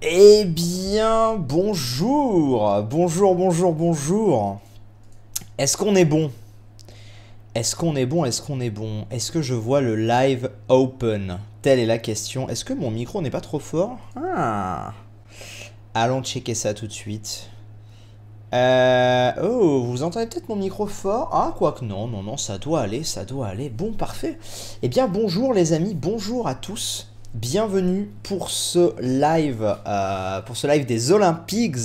Eh bien, bonjour, bonjour. Est-ce qu'on est bon? Est-ce qu'on est bon? Est-ce qu'on est bon? Est-ce que je vois le live open? Telle est la question. Est-ce que mon micro n'est pas trop fort? Ah. Allons checker ça tout de suite. Oh, vous entendez peut-être mon micro fort? Ah, quoique non, ça doit aller, ça doit aller. Bon, parfait. Eh bien, bonjour les amis, bonjour à tous. Bienvenue pour ce live des Olympiques.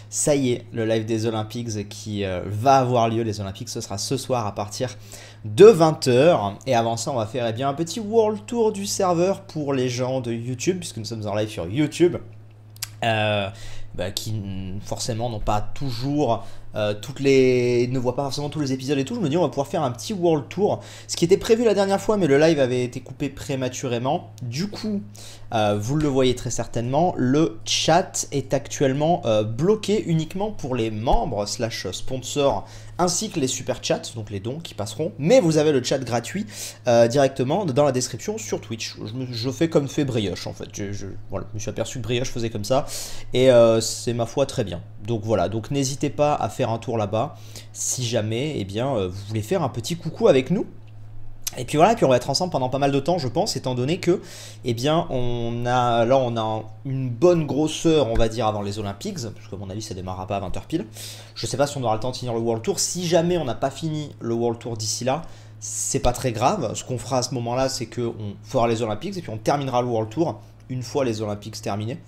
Ça y est, le live des Olympiques qui va avoir lieu. Les Olympiques, ce sera ce soir à partir de 20 h. Et avant ça, on va faire un petit world tour du serveur pour les gens de YouTube, puisque nous sommes en live sur YouTube. Qui forcément n'ont pas toujours ne voient pas forcément tous les épisodes et tout. Je me dis on va pouvoir faire un petit world tour, ce qui était prévu la dernière fois, mais le live avait été coupé prématurément. Du coup, vous le voyez très certainement, le chat est actuellement bloqué uniquement pour les membres / sponsors ainsi que les super chats, donc les dons qui passeront. Mais vous avez le chat gratuit directement dans la description sur Twitch. Je fais comme fait Brioche en fait. Voilà, je me suis aperçu que Brioche faisait comme ça et c'est ma foi très bien. Donc voilà, donc n'hésitez pas à faire un tour là-bas si jamais vous voulez faire un petit coucou avec nous. Et puis voilà, puis on va être ensemble pendant pas mal de temps, je pense, étant donné que, on a une bonne grosseur, on va dire, avant les Olympiques, parce qu'à mon avis, ça démarrera pas à 20 h pile. Je sais pas si on aura le temps de finir le World Tour. Si jamais on n'a pas fini le World Tour d'ici là, c'est pas très grave. Ce qu'on fera à ce moment-là, c'est qu'on fera les Olympiques et puis on terminera le World Tour une fois les Olympiques terminés.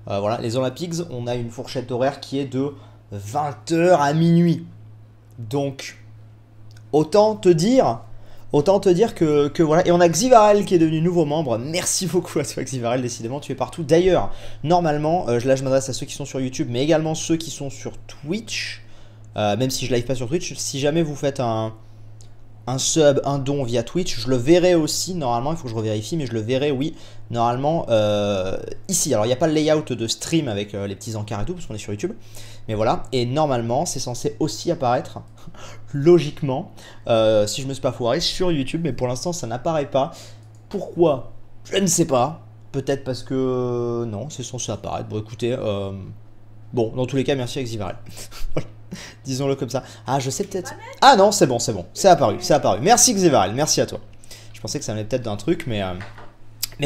Voilà, les Olympiques, on a une fourchette horaire qui est de 20 h à minuit. Donc, autant te dire que voilà. Et on a Xivarel qui est devenu nouveau membre. Merci beaucoup à toi Xivarel, décidément tu es partout. D'ailleurs, normalement, là je m'adresse à ceux qui sont sur YouTube, mais également ceux qui sont sur Twitch. Même si je live pas sur Twitch, si jamais vous faites un sub, un don via Twitch, je le verrai aussi, normalement, il faut que je revérifie, mais je le verrai, oui, normalement, ici. Alors, il n'y a pas le layout de stream avec les petits encarts et tout, parce qu'on est sur YouTube, mais voilà, et normalement, c'est censé aussi apparaître, logiquement, si je me suis pas foiré, sur YouTube, mais pour l'instant, ça n'apparaît pas. Pourquoi? Je ne sais pas, peut-être parce que, non, c'est censé apparaître. Bon, écoutez, bon, dans tous les cas, merci à Xivarel. Voilà. Disons-le comme ça. Ah, je sais peut-être. Ah non, c'est bon. C'est apparu. Merci Xevarel, merci à toi. Je pensais que ça venait peut-être d'un truc, mais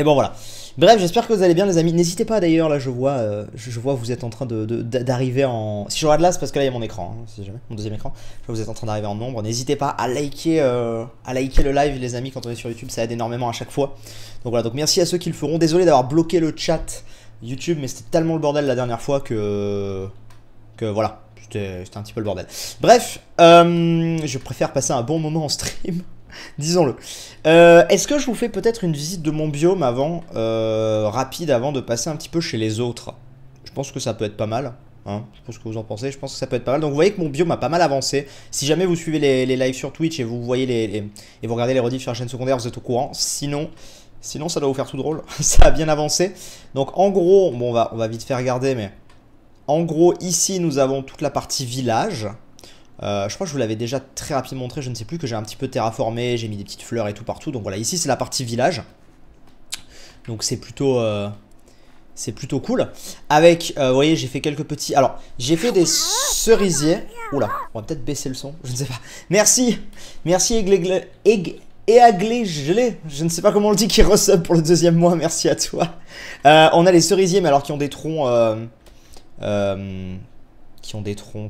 bon, voilà. Bref, j'espère que vous allez bien, les amis. N'hésitez pas d'ailleurs, là, je vois vous êtes en train d'arriver en. Si je regarde là, c'est parce que là, il y a mon écran, hein, si jamais, mon deuxième écran. Je vois vous êtes en train d'arriver en nombre. N'hésitez pas à liker le live, les amis, quand on est sur YouTube. Ça aide énormément à chaque fois. Donc voilà, donc merci à ceux qui le feront. Désolé d'avoir bloqué le chat YouTube, mais c'était tellement le bordel la dernière fois que voilà. C'était un petit peu le bordel. Bref, je préfère passer un bon moment en stream, disons-le. Est-ce que je vous fais peut-être une visite de mon biome avant, rapide, avant de passer un petit peu chez les autres? Je pense que ça peut être pas mal. Hein, je pense que vous en pensez, je pense que ça peut être pas mal. Donc vous voyez que mon biome a pas mal avancé. Si jamais vous suivez les lives sur Twitch et vous voyez et vous regardez les rediffs sur la chaîne secondaire, vous êtes au courant. Sinon ça doit vous faire tout drôle. Ça a bien avancé. Donc en gros, bon, on va vite faire regarder, mais... En gros, ici, nous avons toute la partie village. Je crois que je vous l'avais déjà très rapidement montré, je ne sais plus, que j'ai un petit peu terraformé, j'ai mis des petites fleurs et tout partout. Donc voilà, ici, c'est la partie village. Donc c'est plutôt cool. Avec, vous voyez, j'ai fait quelques petits... Alors, j'ai fait des cerisiers. Oula, on va peut-être baisser le son, je ne sais pas. Merci et Aglé gelé, je ne sais pas comment on le dit, qui resub pour le deuxième mois, merci à toi. On a les cerisiers, mais alors qui ont des troncs...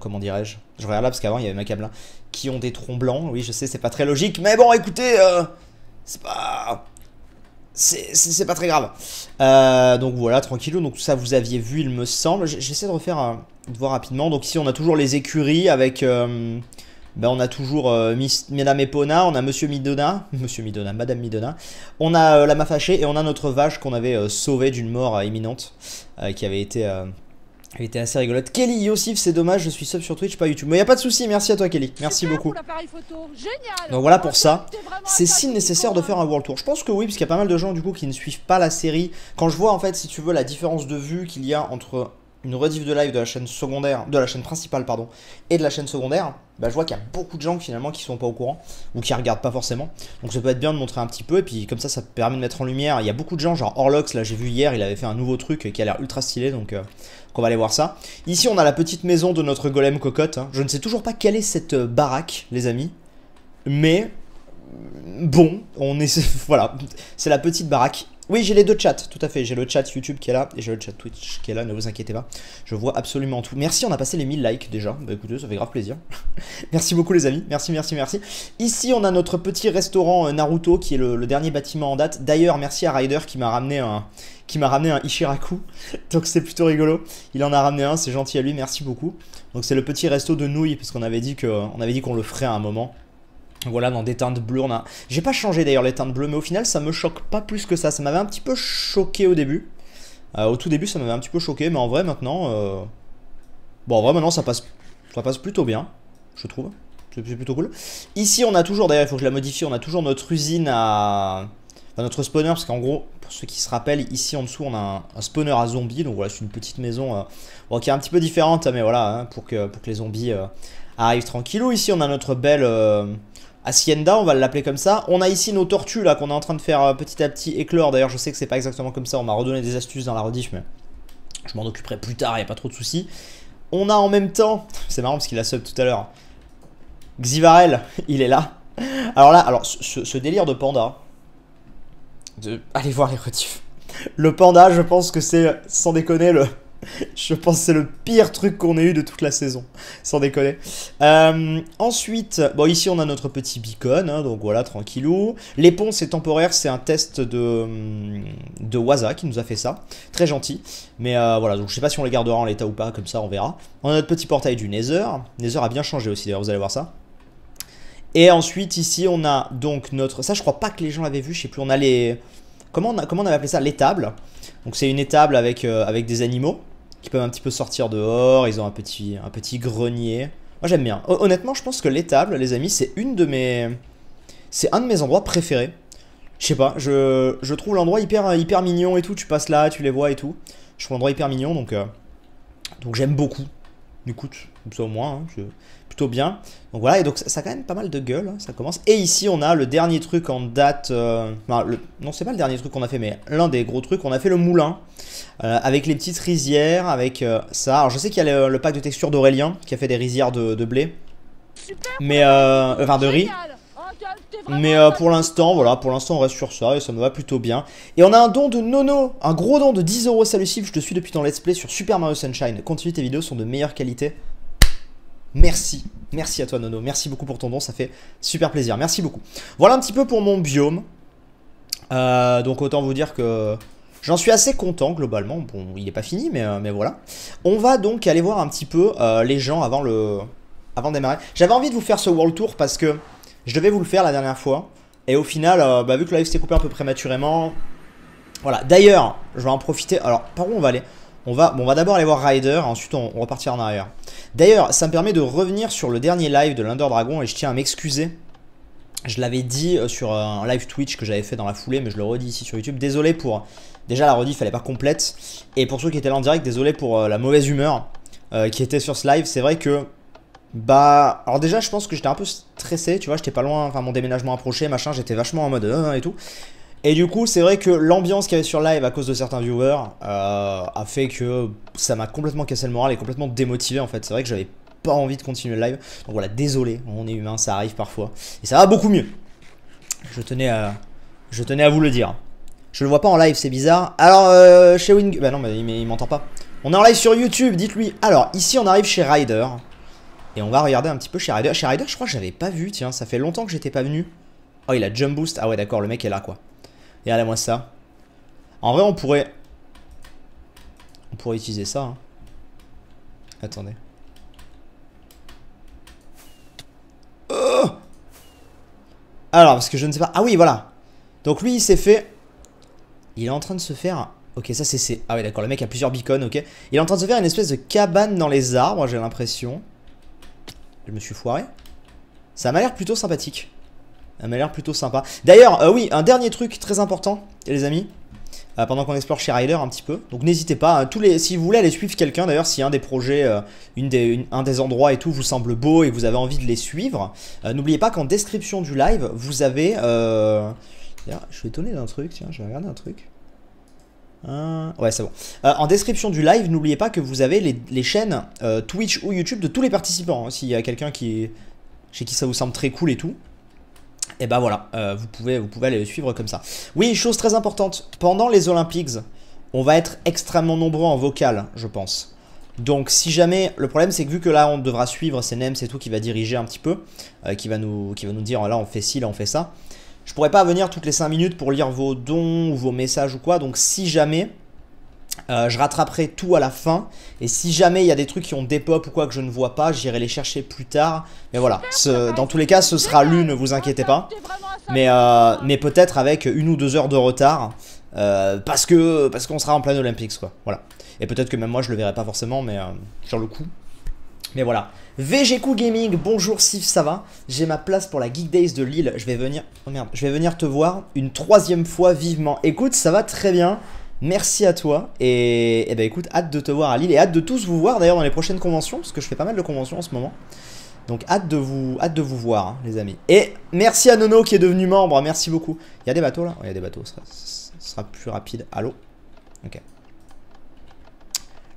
comment dirais-je? Je regarde là parce qu'avant il y avait ma câble là. Qui ont des troncs blancs, oui je sais c'est pas très logique, mais bon écoutez, c'est pas très grave. Donc voilà, tranquillou, donc ça vous aviez vu il me semble. J'essaie de refaire, de voir rapidement. Donc ici on a toujours les écuries avec... on a toujours Madame Epona, on a Monsieur Midona, Madame Midona. On a la Mafachée et on a notre vache qu'on avait sauvée d'une mort imminente, qui avait été... Elle était assez rigolote. Kelly, Yossif, c'est dommage, je suis sub sur Twitch, pas YouTube. Mais y a pas de souci, merci à toi Kelly, merci beaucoup. Donc voilà pour ça. C'est si nécessaire de faire un World Tour. Je pense que oui, parce qu'il y a pas mal de gens du coup qui ne suivent pas la série. Quand je vois en fait, si tu veux, la différence de vue qu'il y a entre une rediff de live de la chaîne secondaire, de la chaîne principale pardon, et de la chaîne secondaire, bah, je vois qu'il y a beaucoup de gens finalement qui sont pas au courant ou qui regardent pas forcément. Donc ça peut être bien de montrer un petit peu et puis comme ça permet de mettre en lumière. Il y a beaucoup de gens, genre Orlox, là j'ai vu hier, il avait fait un nouveau truc qui a l'air ultra stylé, donc on va aller voir ça. Ici on a la petite maison de notre golem cocotte. Hein. Je ne sais toujours pas quelle est cette baraque, les amis, mais bon, on est voilà, c'est la petite baraque. Oui, j'ai les deux chats, tout à fait. J'ai le chat YouTube qui est là et j'ai le chat Twitch qui est là, ne vous inquiétez pas. Je vois absolument tout. Merci, on a passé les 1000 likes déjà. Bah écoutez, ça fait grave plaisir. Merci beaucoup les amis, merci, merci, merci. Ici, on a notre petit restaurant Naruto qui est le dernier bâtiment en date. D'ailleurs, merci à Ryder qui m'a ramené un Ishiraku. Donc c'est plutôt rigolo. Il en a ramené un, c'est gentil à lui, merci beaucoup. Donc c'est le petit resto de nouilles parce qu'on avait dit qu'on le ferait à un moment. Voilà, dans des teintes bleues, on a... J'ai pas changé d'ailleurs les teintes bleues, mais au final, ça me choque pas plus que ça. Ça m'avait un petit peu choqué au début. Au tout début, ça m'avait un petit peu choqué, mais en vrai, maintenant... Bon, en vrai, maintenant, ça passe plutôt bien, je trouve. C'est plutôt cool. Ici, on a toujours, d'ailleurs, il faut que je la modifie, on a toujours notre usine à... Enfin, notre spawner, parce qu'en gros, pour ceux qui se rappellent, ici en dessous, on a un spawner à zombies. Donc voilà, c'est une petite maison bon, qui est un petit peu différente, mais voilà, hein, pour que les zombies arrivent tranquillou. Ici, on a notre belle... Hacienda, on va l'appeler comme ça. On a ici nos tortues là qu'on est en train de faire petit à petit éclore. D'ailleurs, je sais que c'est pas exactement comme ça. On m'a redonné des astuces dans la rediff, mais je m'en occuperai plus tard. Il n'y a pas trop de soucis. On a en même temps, c'est marrant parce qu'il a sub tout à l'heure. Xivarel, il est là. Alors là, ce délire de panda. Allez voir les rediffs. Le panda, je pense que c'est sans déconner je pense que c'est le pire truc qu'on ait eu de toute la saison, sans déconner. Ensuite, bon ici on a notre petit beacon, hein, donc voilà, tranquillou. Les ponts c'est temporaire, c'est un test de Waza qui nous a fait ça. Très gentil, mais voilà, donc je sais pas si on les gardera en l'état ou pas, comme ça on verra. On a notre petit portail du Nether. Nether a bien changé aussi d'ailleurs, vous allez voir ça. Et ensuite ici on a donc notre... Ça je crois pas que les gens l'avaient vu, je sais plus, on a les... Comment on avait appelé ça? L'étable. Donc c'est une étable avec des animaux qui peuvent un petit peu sortir dehors. Ils ont un petit grenier. Moi j'aime bien. Honnêtement je pense que l'étable, les amis, c'est un de mes endroits préférés. Je sais pas, je trouve l'endroit hyper mignon et tout. Tu passes là, tu les vois et tout. Je trouve l'endroit hyper mignon donc j'aime beaucoup. Écoute, comme ça au moins, hein, plutôt bien. Donc voilà, et donc ça a quand même pas mal de gueule, hein, ça commence. Et ici on a le dernier truc en date, non c'est pas le dernier truc qu'on a fait, mais l'un des gros trucs, on a fait le moulin, avec les petites rizières, avec ça. Alors je sais qu'il y a le pack de texture d'Aurélien, qui a fait des rizières de blé, mais enfin de riz. Mais pour l'instant, voilà, pour l'instant on reste sur ça et ça me va plutôt bien. Et on a un don de Nono, un gros don de 10 €. Salut Sif, je te suis depuis ton let's play sur Super Mario Sunshine. Continue, tes vidéos sont de meilleure qualité. Merci, merci à toi Nono, merci beaucoup pour ton don, ça fait super plaisir, merci beaucoup. Voilà un petit peu pour mon biome. Donc autant vous dire que j'en suis assez content globalement. Bon, il n'est pas fini, mais voilà. On va donc aller voir un petit peu les gens avant de démarrer. J'avais envie de vous faire ce World Tour parce que je devais vous le faire la dernière fois. Et au final, vu que le live s'était coupé un peu prématurément, voilà. D'ailleurs, je vais en profiter. Alors, par où on va aller? On va d'abord aller voir Ryder, ensuite on repartira en arrière. D'ailleurs, ça me permet de revenir sur le dernier live de l'Under Dragon et je tiens à m'excuser. Je l'avais dit sur un live Twitch que j'avais fait dans la foulée, mais je le redis ici sur YouTube. Désolé pour... Déjà, la rediff, elle n'est pas complète. Et pour ceux qui étaient là en direct, désolé pour la mauvaise humeur qui était sur ce live. C'est vrai que... alors déjà, je pense que j'étais un peu stressé, tu vois. J'étais pas loin, enfin mon déménagement approchait, machin. J'étais vachement en mode et tout. Et du coup, c'est vrai que l'ambiance qu'il y avait sur live à cause de certains viewers a fait que ça m'a complètement cassé le moral et complètement démotivé en fait. C'est vrai que j'avais pas envie de continuer le live. Donc voilà, désolé, on est humain, ça arrive parfois. Et ça va beaucoup mieux. Je tenais à vous le dire. Je le vois pas en live, c'est bizarre. Alors, chez Wing... Bah non, mais il m'entend pas. On est en live sur YouTube, dites-lui. Alors, ici, on arrive chez Ryder. Et on va regarder un petit peu chez Ryder. Chez Ryder, je crois que j'avais pas vu, tiens. Ça fait longtemps que j'étais pas venu. Oh, il a jump boost. Ah ouais, d'accord, le mec est là, quoi. Regardez-moi ça. En vrai, on pourrait utiliser ça. Hein. Attendez. Oh, alors, parce que je ne sais pas. Ah oui, voilà. Donc lui, il s'est fait... Il est en train de se faire... Ok, ça c'est... Ah ouais, d'accord, le mec a plusieurs beacons, ok. Il est en train de se faire une espèce de cabane dans les arbres, j'ai l'impression. Je me suis foiré. Ça m'a l'air plutôt sympathique. Ça m'a l'air plutôt sympa. D'ailleurs, oui, un dernier truc très important, les amis. pendant qu'on explore chez Ryder un petit peu. Donc n'hésitez pas, hein, si vous voulez aller suivre quelqu'un, d'ailleurs si un des projets, un des endroits et tout vous semble beau et que vous avez envie de les suivre, n'oubliez pas qu'en description du live, vous avez... je suis étonné d'un truc, tiens, je vais regarder un truc. Ouais, c'est bon. En description du live, n'oubliez pas que vous avez les chaînes Twitch ou YouTube de tous les participants. Hein, s'il y a quelqu'un chez qui ça vous semble très cool et tout, et ben voilà, vous pouvez aller le suivre comme ça. Oui, chose très importante, pendant les Olympics, on va être extrêmement nombreux en vocal, je pense. Donc si jamais, le problème c'est que vu que là on devra suivre, c'est Nems et tout qui va diriger un petit peu, qui va nous dire là on fait ci, là on fait ça. Je pourrais pas venir toutes les 5 minutes pour lire vos dons ou vos messages ou quoi, donc si jamais... je rattraperai tout à la fin. Et si jamais il y a des trucs qui ont des pop ou quoi que je ne vois pas, j'irai les chercher plus tard. Mais voilà, dans tous les cas ce sera lu, ne vous inquiétez pas. Mais peut-être avec 1 ou 2 heures de retard. Parce qu'on sera en plein Olympics quoi. Voilà. Et peut-être que même moi je le verrai pas forcément, mais sur le coup. Mais voilà. VGQ Gaming, bonjour Sif, ça va? J'ai ma place pour la Geek Days de Lille. Je vais venir... Oh merde, je vais venir te voir une 3e fois vivement. Écoute, ça va très bien. Merci à toi et bah écoute, hâte de te voir à Lille et hâte de tous vous voir d'ailleurs dans les prochaines conventions parce que je fais pas mal de conventions en ce moment. Donc hâte de vous voir hein, les amis. Et merci à Nono qui est devenu membre, merci beaucoup. Il y a des bateaux là? Oui, il y a des bateaux, ça sera plus rapide. Allô? Ok.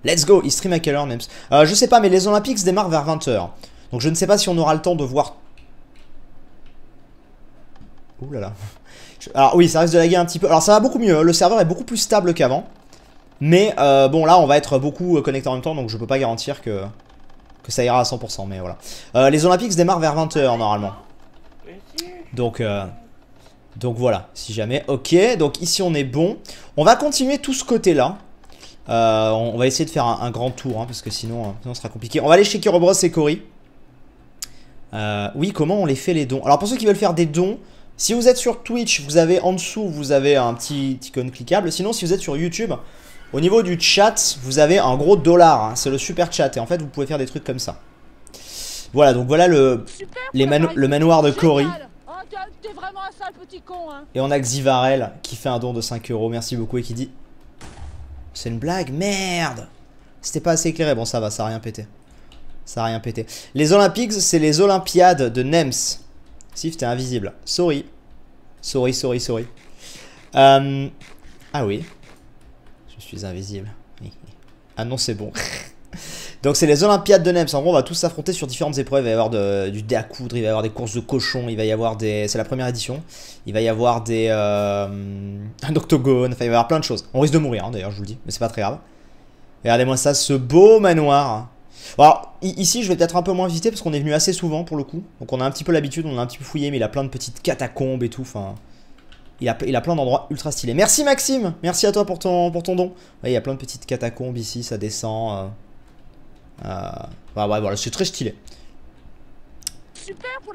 Let's go, il stream à quelle heure Nems? Je sais pas mais les Olympics démarrent vers 20 h. Donc je ne sais pas si on aura le temps de voir... Ouh là là. Alors oui, ça risque de laguer un petit peu. Alors ça va beaucoup mieux, le serveur est beaucoup plus stable qu'avant. Mais bon là on va être beaucoup connectés en même temps, donc je peux pas garantir que ça ira à 100%, mais voilà. Les Olympics démarrent vers 20 h normalement. Donc voilà, si jamais. Ok, donc ici on est bon. On va continuer tout ce côté là. On va essayer de faire un grand tour, hein, parce que sinon ce sera compliqué. On va aller chez Kirobros et Cory. Oui, comment on les fait les dons? Alors pour ceux qui veulent faire des dons... Si vous êtes sur Twitch, vous avez en dessous, vous avez un petit icône cliquable. Sinon, si vous êtes sur YouTube, au niveau du chat, vous avez un gros dollar. Hein, c'est le super chat. Et en fait, vous pouvez faire des trucs comme ça. Voilà, donc voilà le manoir de Cory. Oh, t'es vraiment un sale petit con, hein. Et on a Xivarel qui fait un don de 5 €. Merci beaucoup et qui dit... C'est une blague, merde. C'était pas assez éclairé. Bon, ça va, ça a rien pété. Ça a rien pété. Les Olympics, c'est les Olympiades de Nems. Sif, t'es invisible. Sorry. Sorry. Ah oui. Je suis invisible. Ah non, c'est bon. Donc c'est les Olympiades de Nems. En gros, on va tous s'affronter sur différentes épreuves. Il va y avoir du dé à coudre, il va y avoir des courses de cochons, il va y avoir des... C'est la première édition. Il va y avoir des... un octogone, enfin il va y avoir plein de choses. On risque de mourir, hein, d'ailleurs, je vous le dis. Mais c'est pas très grave. Regardez-moi ça, ce beau manoir. Alors, ici, je vais peut-être un peu moins visiter parce qu'on est venu assez souvent pour le coup. Donc on a un petit peu l'habitude, on a un petit peu fouillé, mais il a plein de petites catacombes et tout. Enfin, il a plein d'endroits ultra stylés. Merci Maxime, merci à toi pour ton don. Ouais, il y a plein de petites catacombes ici, ça descend. Ouais, voilà, c'est très stylé.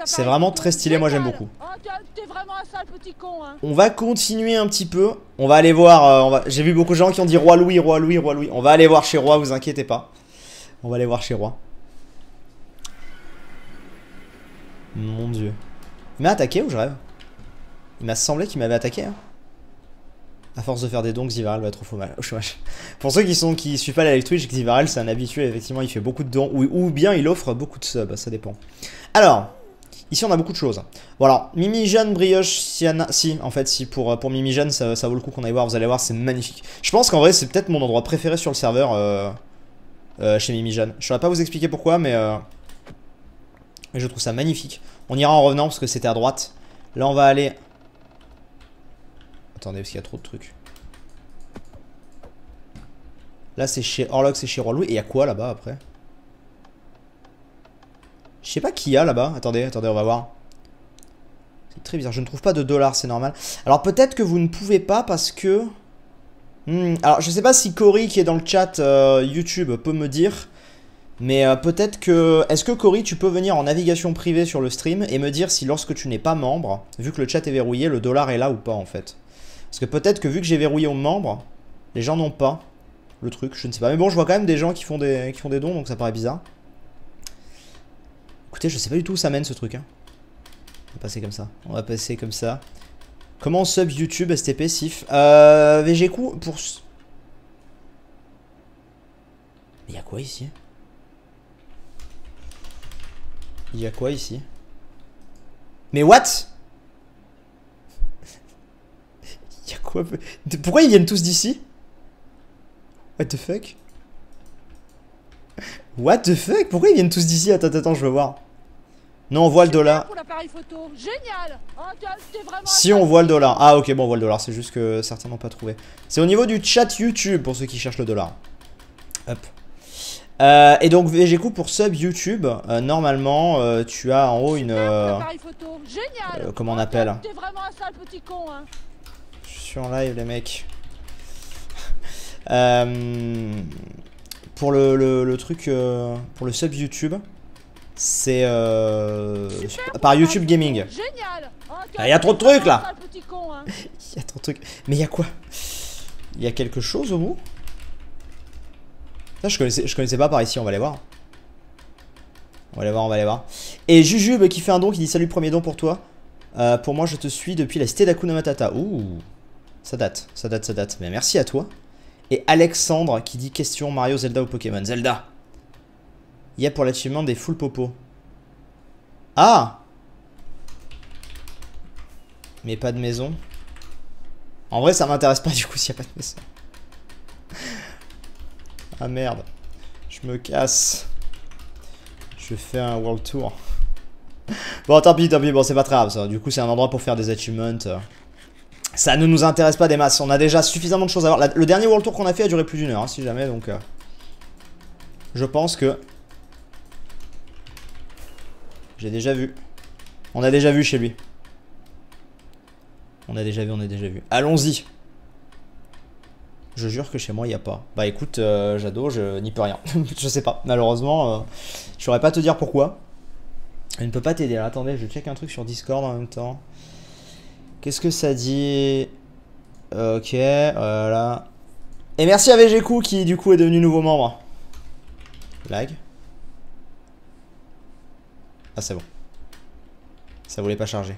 C'est vraiment très stylé, moi j'aime beaucoup. Oh, t'es vraiment un sale petit con, hein. On va continuer un petit peu. On va aller voir. J'ai vu beaucoup de gens qui ont dit Roi Louis. On va aller voir chez Roi, vous inquiétez pas. On va aller voir chez Roi. Mon dieu. Il m'a attaqué ou je rêve? Il m'a semblé qu'il m'avait attaqué. Hein. À force de faire des dons, Xivarel va être au chômage. Pour ceux qui suivent pas la live Twitch, Xivarel c'est un habitué. Effectivement, il fait beaucoup de dons. Ou bien il offre beaucoup de subs. Ça dépend. Alors, ici on a beaucoup de choses. Bon alors, Mimi Jeanne, Brioche, Siana... Si, en fait, si pour Mimi Jeanne, ça vaut le coup qu'on aille voir. Vous allez voir, c'est magnifique. Je pense qu'en vrai, c'est peut-être mon endroit préféré sur le serveur. Chez Mimi Jeanne. Je ne saurais pas vous expliquer pourquoi, mais je trouve ça magnifique. On ira en revenant parce que c'était à droite. Là, on va aller... Attendez, parce qu'il y a trop de trucs. Là, c'est chez Orlok, c'est chez Roi Louis. Et il y a quoi là-bas après? Je sais pas qui y a là-bas. Attendez, on va voir. C'est très bizarre. Je ne trouve pas de dollars, c'est normal. Alors, peut-être que vous ne pouvez pas parce que... alors je sais pas si Cory qui est dans le chat YouTube peut me dire, mais peut-être que... Est-ce que Cory tu peux venir en navigation privée sur le stream et me dire si lorsque tu n'es pas membre, vu que le chat est verrouillé, le dollar est là ou pas en fait? Parce que peut-être que vu que j'ai verrouillé aux membres, les gens n'ont pas le truc, je ne sais pas. Mais bon, je vois quand même des gens qui font des dons, donc ça paraît bizarre. Écoutez, je sais pas du tout où ça mène ce truc. Hein. On va passer comme ça. Comment sub YouTube STP Sif VGQ pour... Il y a quoi ici? Il y a quoi ici? Mais what? Il y a quoi? Pourquoi ils viennent tous d'ici? What the fuck? What the fuck? Pourquoi ils viennent tous d'ici? Attends, je veux voir. Non, on voit le dollar. Génial. Si on voit le dollar. Ah ok, bon on voit le dollar, c'est juste que certains n'ont pas trouvé. C'est au niveau du chat YouTube pour ceux qui cherchent le dollar. Hop. Et donc VGQ pour sub YouTube, normalement tu as en haut une... comment on appelle? T'es vraiment un sale petit con, hein. Je suis en live les mecs. Pour le truc, pour le sub YouTube, c'est par YouTube Gaming. Il y a trop de trucs là. Il y a trop de trucs. Mais il y a quoi? Il y a quelque chose au bout? Ça, je connaissais pas par ici, on va aller voir. On va aller voir. Et Jujube qui fait un don, qui dit salut, premier don pour toi. Pour moi, je te suis depuis la cité d'Akuna Matata. Ouh, ça date. Mais merci à toi. Et Alexandre qui dit question Mario, Zelda ou Pokémon. Zelda. Il y a pour l'achievement des full popo. Ah! Mais pas de maison. En vrai, ça m'intéresse pas du coup s'il n'y a pas de maison. Ah merde. Je me casse. Je fais un world tour. Bon, tant pis. Bon, c'est pas très grave ça. Du coup, c'est un endroit pour faire des achievements. Ça ne nous intéresse pas des masses. On a déjà suffisamment de choses à voir. Le dernier world tour qu'on a fait a duré plus d'une heure, hein, si jamais. Donc, je pense que... J'ai déjà vu. On a déjà vu chez lui. On a déjà vu. Allons-y. Je jure que chez moi, il n'y a pas. Bah écoute, Jado, je n'y peux rien. Je sais pas. Malheureusement, je saurais pas te dire pourquoi. Je ne peux pas t'aider. Attendez, je check un truc sur Discord en même temps. Qu'est-ce que ça dit? Ok, voilà. Et merci à VGQ qui, du coup, est devenu nouveau membre. Lag. Ah, c'est bon. Ça voulait pas charger.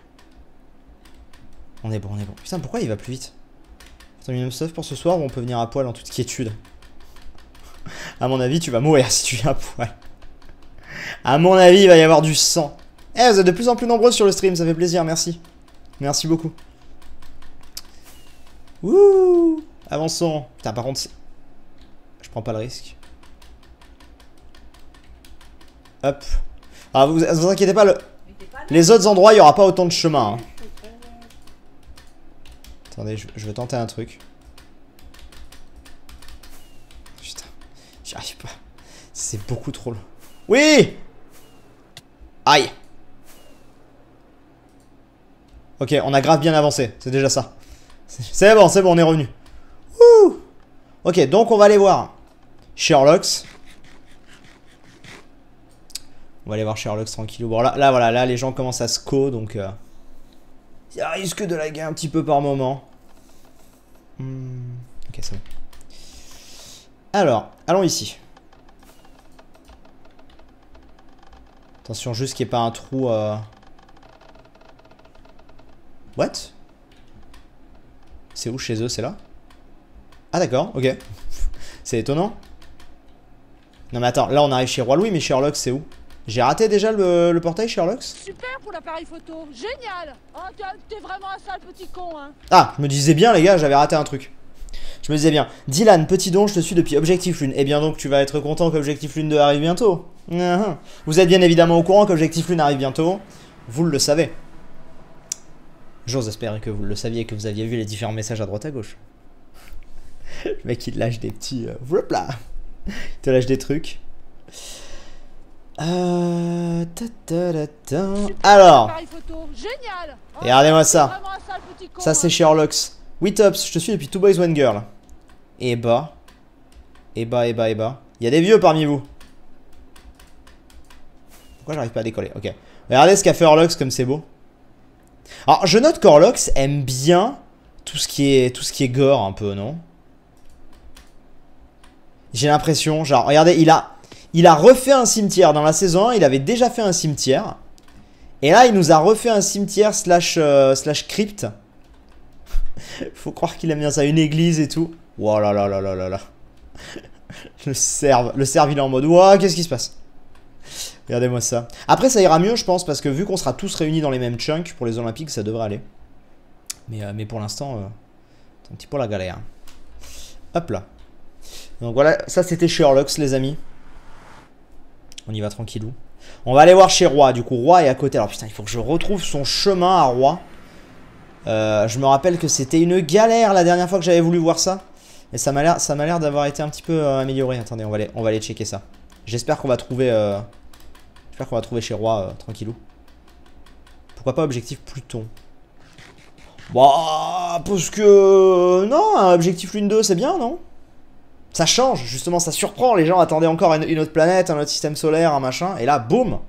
On est bon. Putain, pourquoi il va plus vite? Minimum stuff pour ce soir ou on peut venir à poil en toute quiétude? À mon avis, tu vas mourir si tu viens à poil. À mon avis, il va y avoir du sang. Eh, vous êtes de plus en plus nombreux sur le stream, ça fait plaisir, merci. Merci beaucoup. Wouh! Avançons. Putain, par contre, je prends pas le risque. Hop. Ah, vous inquiétez pas, les autres endroits, il n'y aura pas autant de chemin. Hein. Attendez, je vais tenter un truc. Putain, j'y arrive pas. C'est beaucoup trop long. Oui! Aïe! Ok, on a grave bien avancé. C'est déjà ça. C'est bon, on est revenu. Ouh! Ok, donc on va aller voir Sherlock's. On va aller voir Sherlock's tranquillou. Bon, là, voilà, là, les gens commencent à se co, donc... ça risque de laguer un petit peu par moment. Ok, c'est bon. Alors, allons ici. Attention, juste qu'il n'y ait pas un trou... What? C'est où chez eux? C'est là? Ah d'accord, ok. C'est étonnant. Non mais attends, là on arrive chez Roi Louis, mais Sherlock c'est où? J'ai raté déjà le portail Sherlock? Super pour l'appareil photo, génial. Oh, t'es vraiment un sale petit con, hein. Ah, je me disais bien les gars, j'avais raté un truc. Je me disais bien, Dylan, petit don, je te suis depuis Objectif Lune. Eh bien donc tu vas être content qu'Objectif Lune 2 arrive bientôt. Vous êtes bien évidemment au courant qu'Objectif Lune arrive bientôt. Vous le savez. J'ose espérer que vous le saviez et que vous aviez vu les différents messages à droite à gauche. Le mec il te lâche des petits... là. Il te lâche des trucs. Alors, regardez-moi ça. Ça c'est Sherlock's. Tops, je te suis depuis Two Boys One Girl. Et bah. Il y a des vieux parmi vous. Pourquoi j'arrive pas à décoller? Ok. Regardez ce qu'a fait Horlox comme c'est beau. Alors je note qu'Horlox aime bien tout ce qui est gore un peu, non? J'ai l'impression, genre, regardez, il a refait un cimetière. Dans la saison 1, il avait déjà fait un cimetière. Et là, il nous a refait un cimetière slash crypte. Faut croire qu'il aime bien ça. Une église et tout. Oh là là là là là là. Le serve il est en mode ouah, qu'est-ce qui se passe? Regardez-moi ça. Après, ça ira mieux, je pense, parce que vu qu'on sera tous réunis dans les mêmes chunks pour les Olympiques, ça devrait aller. Mais pour l'instant, c'est un petit peu la galère. Hop là. Donc voilà, ça c'était Sherlock, les amis. On y va tranquillou. On va aller voir chez Roi. Du coup, Roi est à côté. Alors putain, il faut que je retrouve son chemin à Roi. Je me rappelle que c'était une galère la dernière fois que j'avais voulu voir ça. Et ça m'a l'air d'avoir été un petit peu amélioré. Attendez, on va aller checker ça. J'espère qu'on va trouver chez Roi tranquillou. Pourquoi pas objectif Pluton? Bah, parce que non, un objectif Lune 2 c'est bien, non? Ça change, justement, ça surprend. Les gens attendaient encore une autre planète, un autre système solaire, un machin. Et là, boum.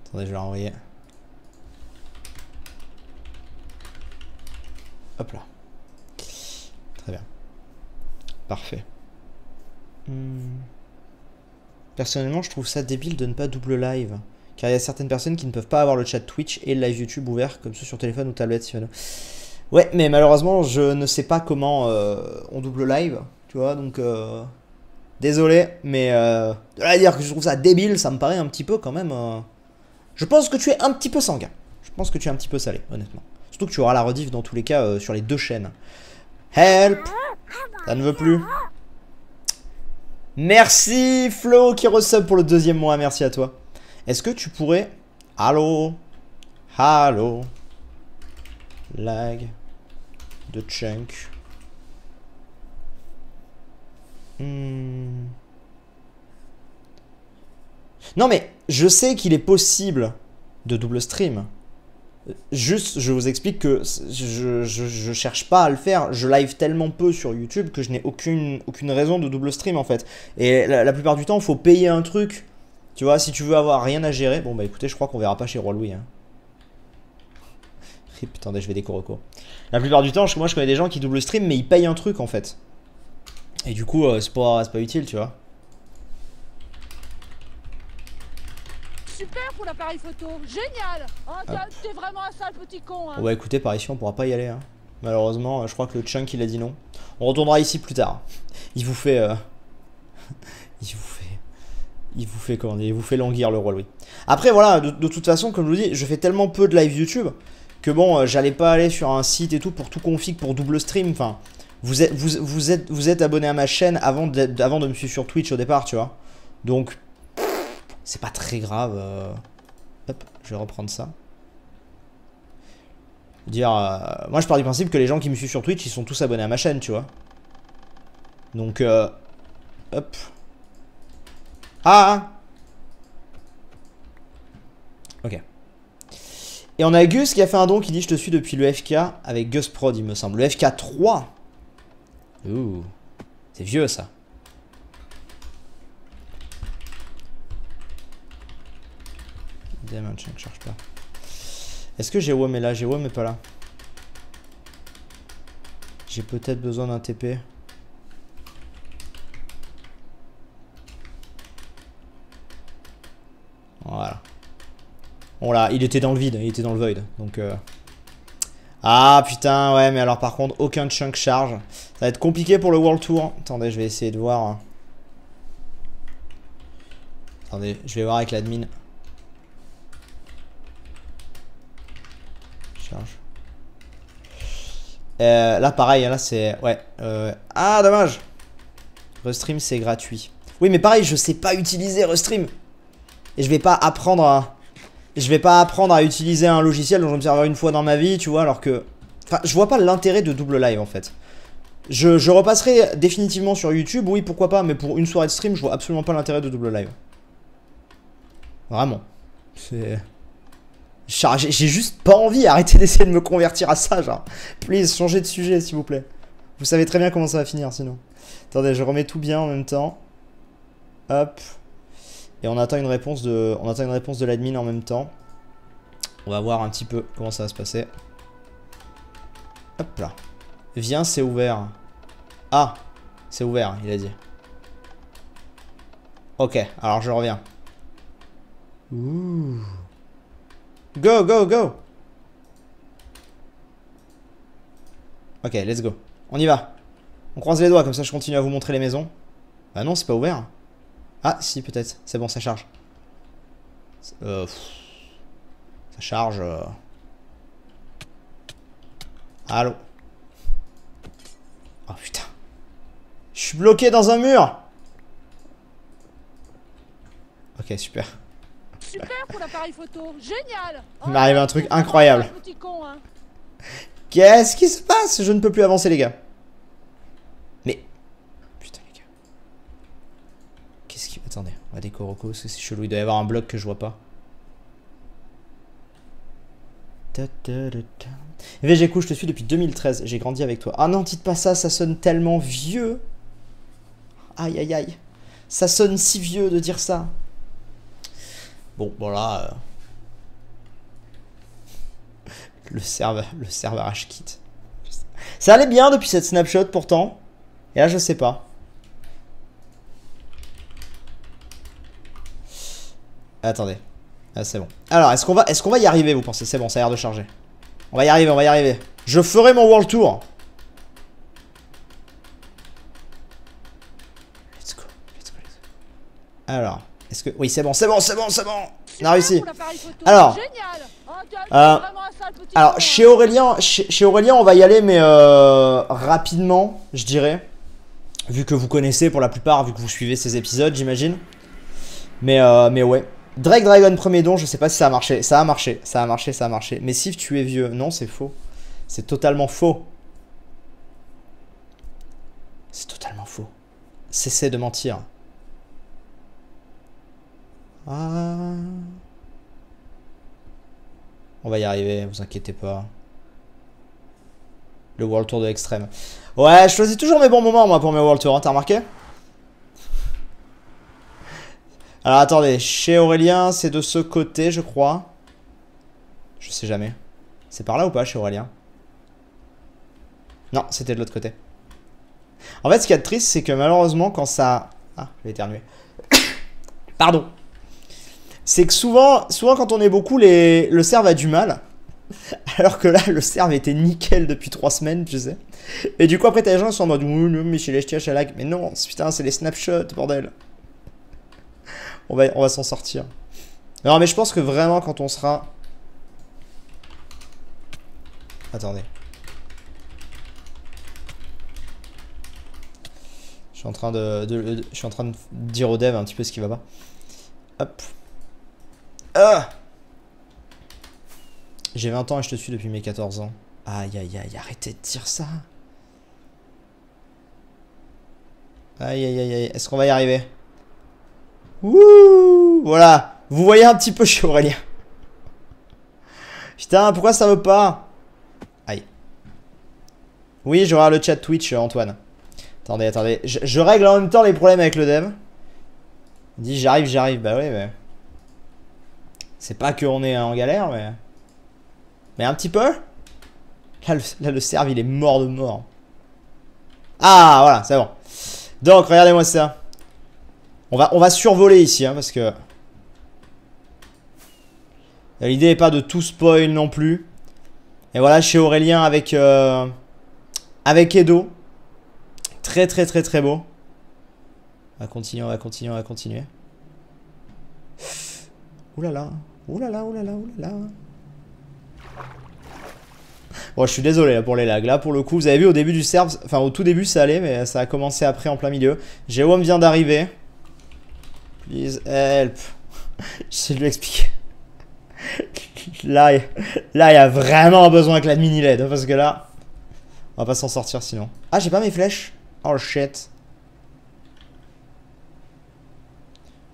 Attendez, je vais la renvoyer. Hop là. Très bien. Parfait. Personnellement, je trouve ça débile de ne pas double live. Car il y a certaines personnes qui ne peuvent pas avoir le chat Twitch et le live YouTube ouvert, comme ceux sur téléphone ou tablette. Sylvano. Ouais, mais malheureusement, je ne sais pas comment on double live, tu vois, donc désolé, mais de là à dire que je trouve ça débile, ça me paraît un petit peu quand même... Je pense que tu es un petit peu sanguin. Je pense que tu es un petit peu salé, honnêtement. Surtout que tu auras la rediff dans tous les cas sur les deux chaînes. Help! Ça ne veut plus. Merci Flo qui resub pour le 2e mois, merci à toi. Est-ce que tu pourrais... Allô? Allô? Lag de chunk. Non mais je sais qu'il est possible de double stream. Juste, je vous explique que je cherche pas à le faire. Je live tellement peu sur YouTube que je n'ai aucune raison de double stream en fait. Et la plupart du temps, il faut payer un truc. Tu vois, si tu veux avoir rien à gérer. Bon bah écoutez, je crois qu'on verra pas chez Roi Louis. Hein. Attendez, je vais déco-reco. La plupart du temps, moi je connais des gens qui double stream mais ils payent un truc en fait. Et du coup, c'est pas utile, tu vois. Super pour l'appareil photo, génial. Oh, t'es vraiment un sale petit con. Hein. Bon bah écoutez, par ici on pourra pas y aller. Hein. Malheureusement, je crois que le chunk il a dit non. On retournera ici plus tard. Il vous fait... il vous fait comment dire, il vous fait languir le Roi Louis. Après voilà, de toute façon, comme je vous dis, je fais tellement peu de live YouTube que bon, j'allais pas aller sur un site et tout pour tout config pour double stream. Enfin, vous êtes abonné à ma chaîne avant de me suivre sur Twitch au départ, tu vois. Donc, c'est pas très grave. Hop, je vais reprendre ça. Dire, moi je pars du principe que les gens qui me suivent sur Twitch, ils sont tous abonnés à ma chaîne, tu vois. Donc, hop. Ah! Ok. Et on a Gus qui a fait un don qui dit je te suis depuis le FK avec Gus Prod, il me semble. Le FK 3. Ouh. C'est vieux ça. Diamond, je ne cherche pas. Est-ce que Jérôme est là? Jérôme est pas là. J'ai peut-être besoin d'un TP. Voilà. Bon là, il était dans le vide, il était dans le void. Donc ah putain, ouais, mais alors par contre, aucun chunk charge. Ça va être compliqué pour le World Tour. Attendez, je vais essayer de voir. Attendez, je vais voir avec l'admin. Charge. Là pareil, là c'est... Ouais. Ah dommage. Restream c'est gratuit. Oui mais pareil, je sais pas utiliser Restream. Et je vais pas apprendre à utiliser un logiciel dont je vais me servir une fois dans ma vie, tu vois, alors que... Enfin, je vois pas l'intérêt de double live en fait. Je repasserai définitivement sur YouTube, oui pourquoi pas, mais pour une soirée de stream, je vois absolument pas l'intérêt de double live. Vraiment. C'est... J'ai juste pas envie, arrêtez d'essayer de me convertir à ça, genre. Please, changez de sujet, s'il vous plaît. Vous savez très bien comment ça va finir, sinon. Attendez, je remets tout bien en même temps. Hop. Et on attend une réponse de l'admin en même temps. On va voir un petit peu comment ça va se passer. Hop là. Viens, c'est ouvert. Ah, c'est ouvert, il a dit. Ok, alors je reviens. Ouh. Go, go, go. Ok, let's go. On y va. On croise les doigts, comme ça je continue à vous montrer les maisons. Bah non, c'est pas ouvert. Ah, si, peut-être. C'est bon, ça charge. Ça charge. Allô. Oh putain. Je suis bloqué dans un mur. Ok, super. Super pour l'appareil photo, génial. Il m'arrive un truc incroyable. Petit con, hein. Qu'est-ce qui se passe? Je ne peux plus avancer, les gars. Mais... Putain, les gars. Qu'est-ce qui... Attendez, on va décoroco, parce que c'est chelou. Il doit y avoir un bloc que je vois pas. VGQ, je te suis depuis 2013. J'ai grandi avec toi. Ah non, dites pas ça, ça sonne tellement vieux. Aïe, aïe, aïe. Ça sonne si vieux de dire ça. Bon, voilà. Le serveur H-Kit. Ça allait bien depuis cette snapshot pourtant. Et là, je sais pas. Attendez. Ah, c'est bon. Alors, est-ce qu'on va y arriver, vous pensez? C'est bon, ça a l'air de charger. On va y arriver, on va y arriver. Je ferai mon World Tour. Let's go, let's go, let's go. Alors, est-ce que... Oui, c'est bon, c'est bon, c'est bon, c'est bon. On a réussi. Alors, alors chez Aurélien, on va y aller, mais rapidement, je dirais. Vu que vous connaissez pour la plupart, vu que vous suivez ces épisodes, j'imagine. Mais ouais. Drake Dragon premier don, je sais pas si ça a marché. Ça a marché, ça a marché, ça a marché. Mais Sif, tu es vieux. Non, c'est faux. C'est totalement faux. C'est totalement faux. Cessez de mentir. Ah. On va y arriver, vous inquiétez pas. Le World Tour de l'extrême. Ouais, je choisis toujours mes bons moments, moi, pour mes World Tour, hein, t'as remarqué? Alors, attendez, chez Aurélien, c'est de ce côté, je crois. Je sais jamais. C'est par là ou pas, chez Aurélien? Non, c'était de l'autre côté. En fait, ce qu'il y a de triste, c'est que malheureusement, quand ça... Ah, je vais éternuer. Pardon. C'est que souvent, quand on est beaucoup, le serve a du mal. Alors que là, le serve était nickel depuis 3 semaines, tu sais. Et du coup, après, t'as les gens qui sont en mode, oui, non, mais chez les ch'tiaches, lag. Mais non, putain, c'est les snapshots, bordel. On va s'en sortir. Non, mais je pense que vraiment, quand on sera... Attendez. Je suis en train de dire au dev un petit peu ce qui va pas. Hop. Ah! J'ai 20 ans et je te suis depuis mes 14 ans. Aïe, aïe, aïe, arrêtez de dire ça. Aïe, aïe, aïe, aïe. Est-ce qu'on va y arriver? Wouh! Voilà. Vous voyez un petit peu chez Aurélien. Putain, pourquoi ça veut pas? Aïe. Oui, je regarde le chat Twitch, Antoine. Attendez, attendez. Je règle en même temps les problèmes avec le dev. Il dit j'arrive, j'arrive. Bah oui, mais... C'est pas qu'on est en galère, mais... Mais un petit peu. Là, le serve, il est mort de mort. Ah, voilà, c'est bon. Donc, regardez-moi ça. On va survoler ici, hein, parce que... L'idée n'est pas de tout spoil non plus. Et voilà, chez Aurélien avec Edo. Très, très, très, très beau. On va continuer, on va continuer, on va continuer. Oulala, oulala, oulala, oulala. Bon, je suis désolé là, pour les lags. Là, pour le coup, vous avez vu au début du serve, enfin au tout début ça allait, mais ça a commencé après en plein milieu. Jérôme vient d'arriver. Please help. J'essaie de lui expliquer. Là, il y a vraiment besoin que l'admin il aide, parce que là, on va pas s'en sortir sinon. Ah, j'ai pas mes flèches. Oh shit.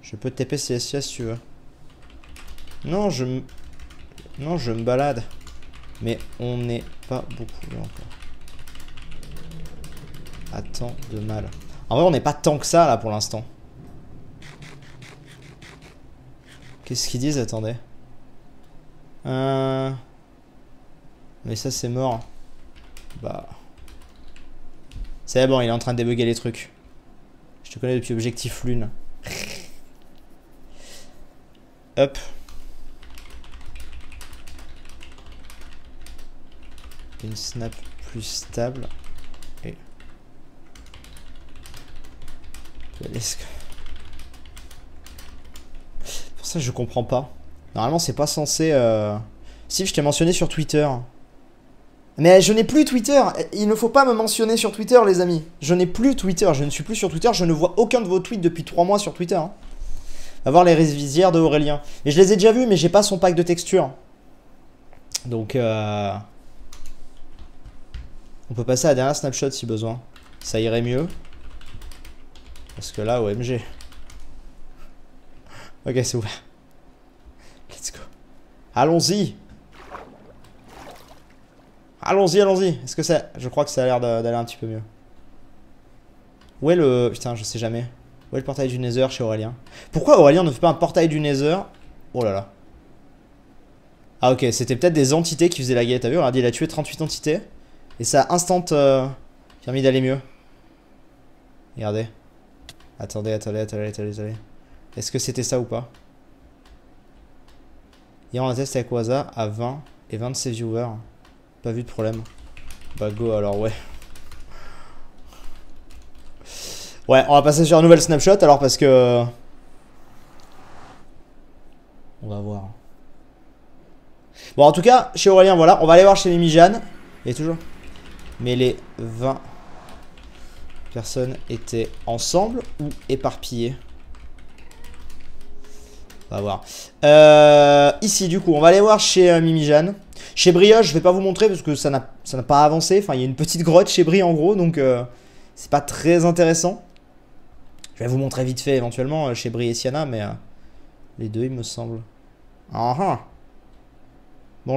Je peux te TP CSS si tu veux. Non, je me balade. Mais on n'est pas beaucoup là encore. Attends de mal. En vrai, on n'est pas tant que ça là pour l'instant. Qu'est-ce qu'ils disent? Attendez. Mais ça c'est mort. Bah. C'est bon, il est en train de débugger les trucs. Je te connais depuis Objectif Lune. Hop. Une snap plus stable. Et... Pour ça, je comprends pas. Normalement, c'est pas censé... Si, je t'ai mentionné sur Twitter. Mais je n'ai plus Twitter. Il ne faut pas me mentionner sur Twitter, les amis. Je n'ai plus Twitter. Je ne suis plus sur Twitter. Je ne vois aucun de vos tweets depuis 3 mois sur Twitter. Hein. Va voir les révisières de Aurélien. Et je les ai déjà vus, mais j'ai pas son pack de texture. Donc, on peut passer à la dernière snapshot si besoin. Ça irait mieux. Parce que là, OMG. Ok, c'est ouvert. Let's go. Allons-y. Allons-y, allons-y. Est-ce que ça... Je crois que ça a l'air d'aller un petit peu mieux. Où est le... Putain, je sais jamais. Où est le portail du Nether chez Aurélien? Pourquoi Aurélien ne fait pas un portail du Nether? Oh là là. Ah ok, c'était peut-être des entités qui faisaient la guerre. T'as vu, regarde, il a tué 38 entités. Et ça a instant permis d'aller mieux. Regardez. Attendez. Est-ce que c'était ça ou pas? Hier on a testé avec Waza à 20 et 20 de ses viewers. Pas vu de problème. Bah go alors ouais. Ouais, on va passer sur un nouvel snapshot alors parce que... On va voir. Bon en tout cas, chez Aurélien voilà. On va aller voir chez Mimi Jeanne. Et toujours. Mais les 20 personnes étaient ensemble ou éparpillées? On va voir. Ici du coup, on va aller voir chez Mimi Jeanne. Chez Brioche, je vais pas vous montrer parce que ça n'a pas avancé. Enfin, il y a une petite grotte chez Brie en gros, donc c'est pas très intéressant. Je vais vous montrer vite fait éventuellement chez Brie et Sienna, mais les deux il me semble. Bon,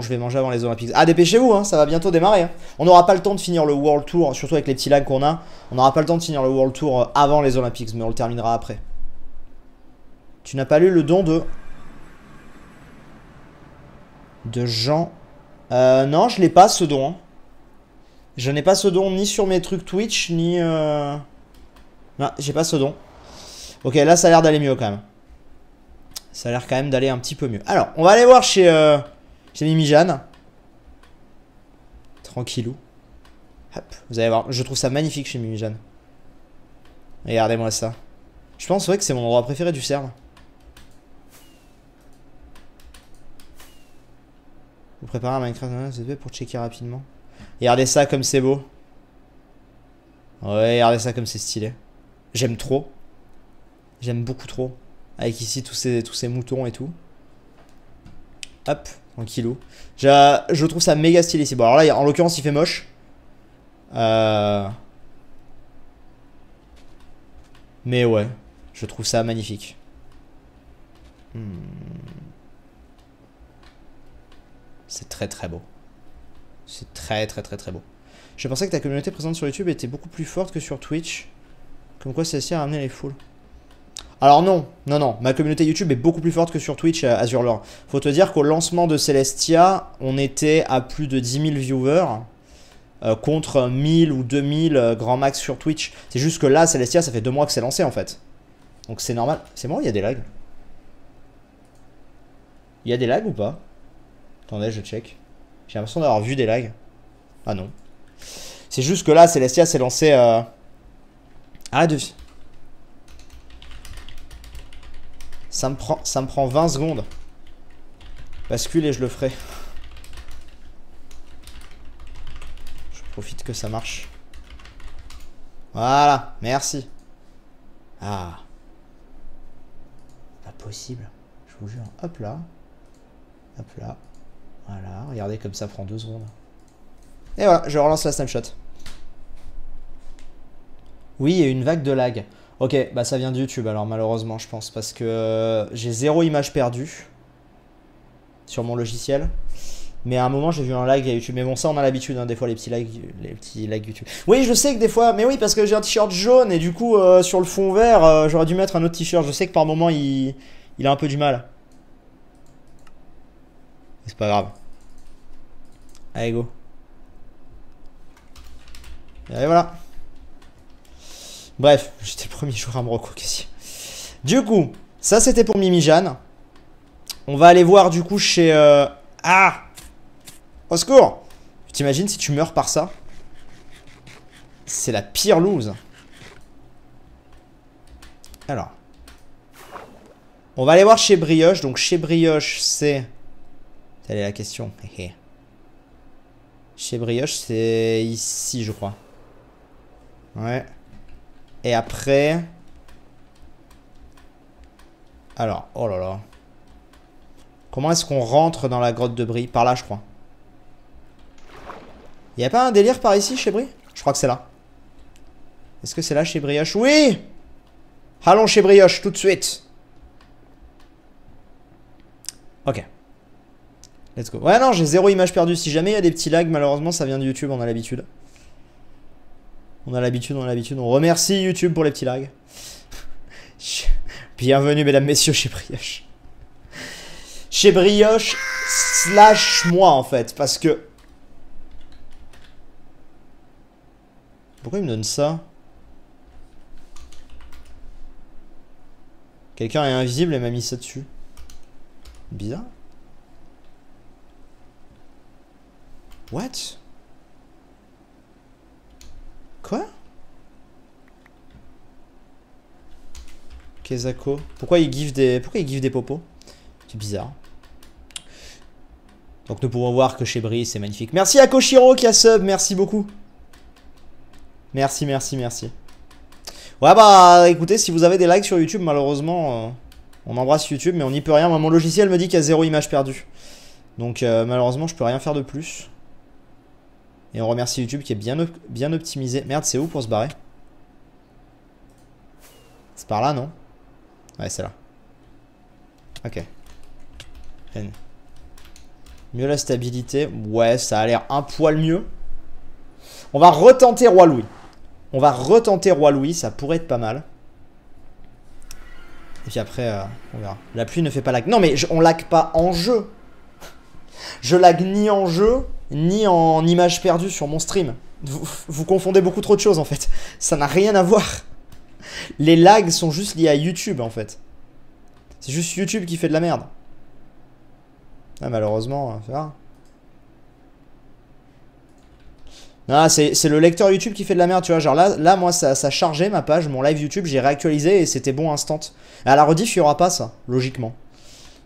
je vais manger avant les Olympics. Ah, dépêchez-vous, hein, ça va bientôt démarrer. Hein. On n'aura pas le temps de finir le World Tour, surtout avec les petits lags qu'on a. On n'aura pas le temps de finir le World Tour avant les Olympics, mais on le terminera après. Tu n'as pas lu le don de Jean? Non, je l'ai pas ce don. Hein. Je n'ai pas ce don ni sur mes trucs Twitch, ni... Non, j'ai pas ce don. Ok, là ça a l'air d'aller mieux quand même. Ça a l'air quand même d'aller un petit peu mieux. Alors, on va aller voir chez Mimi Jeanne. Tranquillou. Hop, vous allez voir, je trouve ça magnifique chez Mimi Jeanne. Regardez-moi ça. Je pense ouais, que c'est mon endroit préféré du CERN. Vous préparez un Minecraft pour checker rapidement. Regardez ça comme c'est beau. Ouais, regardez ça comme c'est stylé. J'aime trop. J'aime beaucoup trop. Avec ici tous ces moutons et tout. Hop, tranquillou. Je trouve ça méga stylé ici. Bon alors là, en l'occurrence, il fait moche. Mais ouais, je trouve ça magnifique. C'est très très beau. C'est très beau. Je pensais que ta communauté présente sur YouTube était beaucoup plus forte que sur Twitch. Comme quoi celle-ci a ramené les foules. Alors non, ma communauté YouTube est beaucoup plus forte que sur Twitch, Azurlore. Faut te dire qu'au lancement de Celestia, on était à plus de 10 000 viewers. Contre 1000 ou 2000 grand max sur Twitch. C'est juste que là, Celestia, ça fait 2 mois que c'est lancé en fait. Donc c'est normal. C'est bon, il y a des lags. Il y a des lags ou pas? Attendez, je check. J'ai l'impression d'avoir vu des lags. Ah non. C'est juste que là, Celestia s'est lancé... Arrête de... Ça me prend 20 secondes. Bascule et je le ferai. Je profite que ça marche. Voilà, merci. Ah. Pas possible. Je vous jure. Hop là. Hop là. Voilà, regardez comme ça prend 2 secondes. Et voilà, je relance la snapshot. Oui, il y a une vague de lag. Ok, bah ça vient de YouTube alors malheureusement je pense. Parce que j'ai 0 image perdue sur mon logiciel. Mais à un moment j'ai vu un lag à YouTube. Mais bon ça on a l'habitude hein, des fois les petits lags YouTube. Oui je sais que des fois, mais oui parce que j'ai un t-shirt jaune et du coup sur le fond vert j'aurais dû mettre un autre t-shirt. Je sais que par moment il a un peu du mal. C'est pas grave. Allez go. Et voilà. Bref, j'étais le premier joueur à me recoquer. Du coup, ça c'était pour Mimi Jeanne. On va aller voir du coup chez... Ah! Au secours! Tu t'imagines si tu meurs par ça? C'est la pire lose. Alors. On va aller voir chez Brioche. Donc chez Brioche, c'est... Telle est la question. Chez Brioche, c'est ici, je crois. Ouais. Et après... Alors, oh là là. Comment est-ce qu'on rentre dans la grotte de Brie? Par là, je crois. Y a pas un délire par ici, chez Brie? Je crois que c'est là. Est-ce que c'est là, chez Brioche? Oui! Allons chez Brioche, tout de suite. Ok. Let's go. Ouais, non, j'ai 0 image perdue. Si jamais il y a des petits lags, malheureusement, ça vient de YouTube, on a l'habitude. On a l'habitude, on a l'habitude. On remercie YouTube pour les petits lags. Bienvenue, mesdames, messieurs, chez Brioche. Chez Brioche, slash moi, en fait. Parce que... Pourquoi il me donne ça? Quelqu'un est invisible et m'a mis ça dessus. Bizarre. What? Quoi? Kezako. Pourquoi il gifle des popos? C'est bizarre. Donc nous pouvons voir que chez Brie, c'est magnifique. Merci à Koshiro qui a sub, merci beaucoup. Merci, merci, merci. Ouais bah écoutez, si vous avez des likes sur YouTube, malheureusement, on embrasse YouTube, mais on n'y peut rien. Moi, mon logiciel me dit qu'il y a 0 image perdue. Donc malheureusement, je peux rien faire de plus. Et on remercie YouTube qui est bien optimisé. Merde, c'est où pour se barrer? C'est par là, non? Ouais, c'est là. Ok. N. Mieux la stabilité. Ouais, ça a l'air un poil mieux. On va retenter Roi Louis. On va retenter Roi Louis, ça pourrait être pas mal. Et puis après, on verra. La pluie ne fait pas lag. Non, mais on lag pas en jeu. Je lag ni en jeu, ni en image perdue sur mon stream. Vous confondez beaucoup trop de choses, en fait. Ça n'a rien à voir. Les lags sont juste liés à YouTube, en fait. C'est juste YouTube qui fait de la merde. Ah, malheureusement, ça va. Non, c'est le lecteur YouTube qui fait de la merde, tu vois. Genre là moi, ça chargeait ma page, mon live YouTube, j'ai réactualisé et c'était bon instant. Et à la rediff, il n'y aura pas ça, logiquement.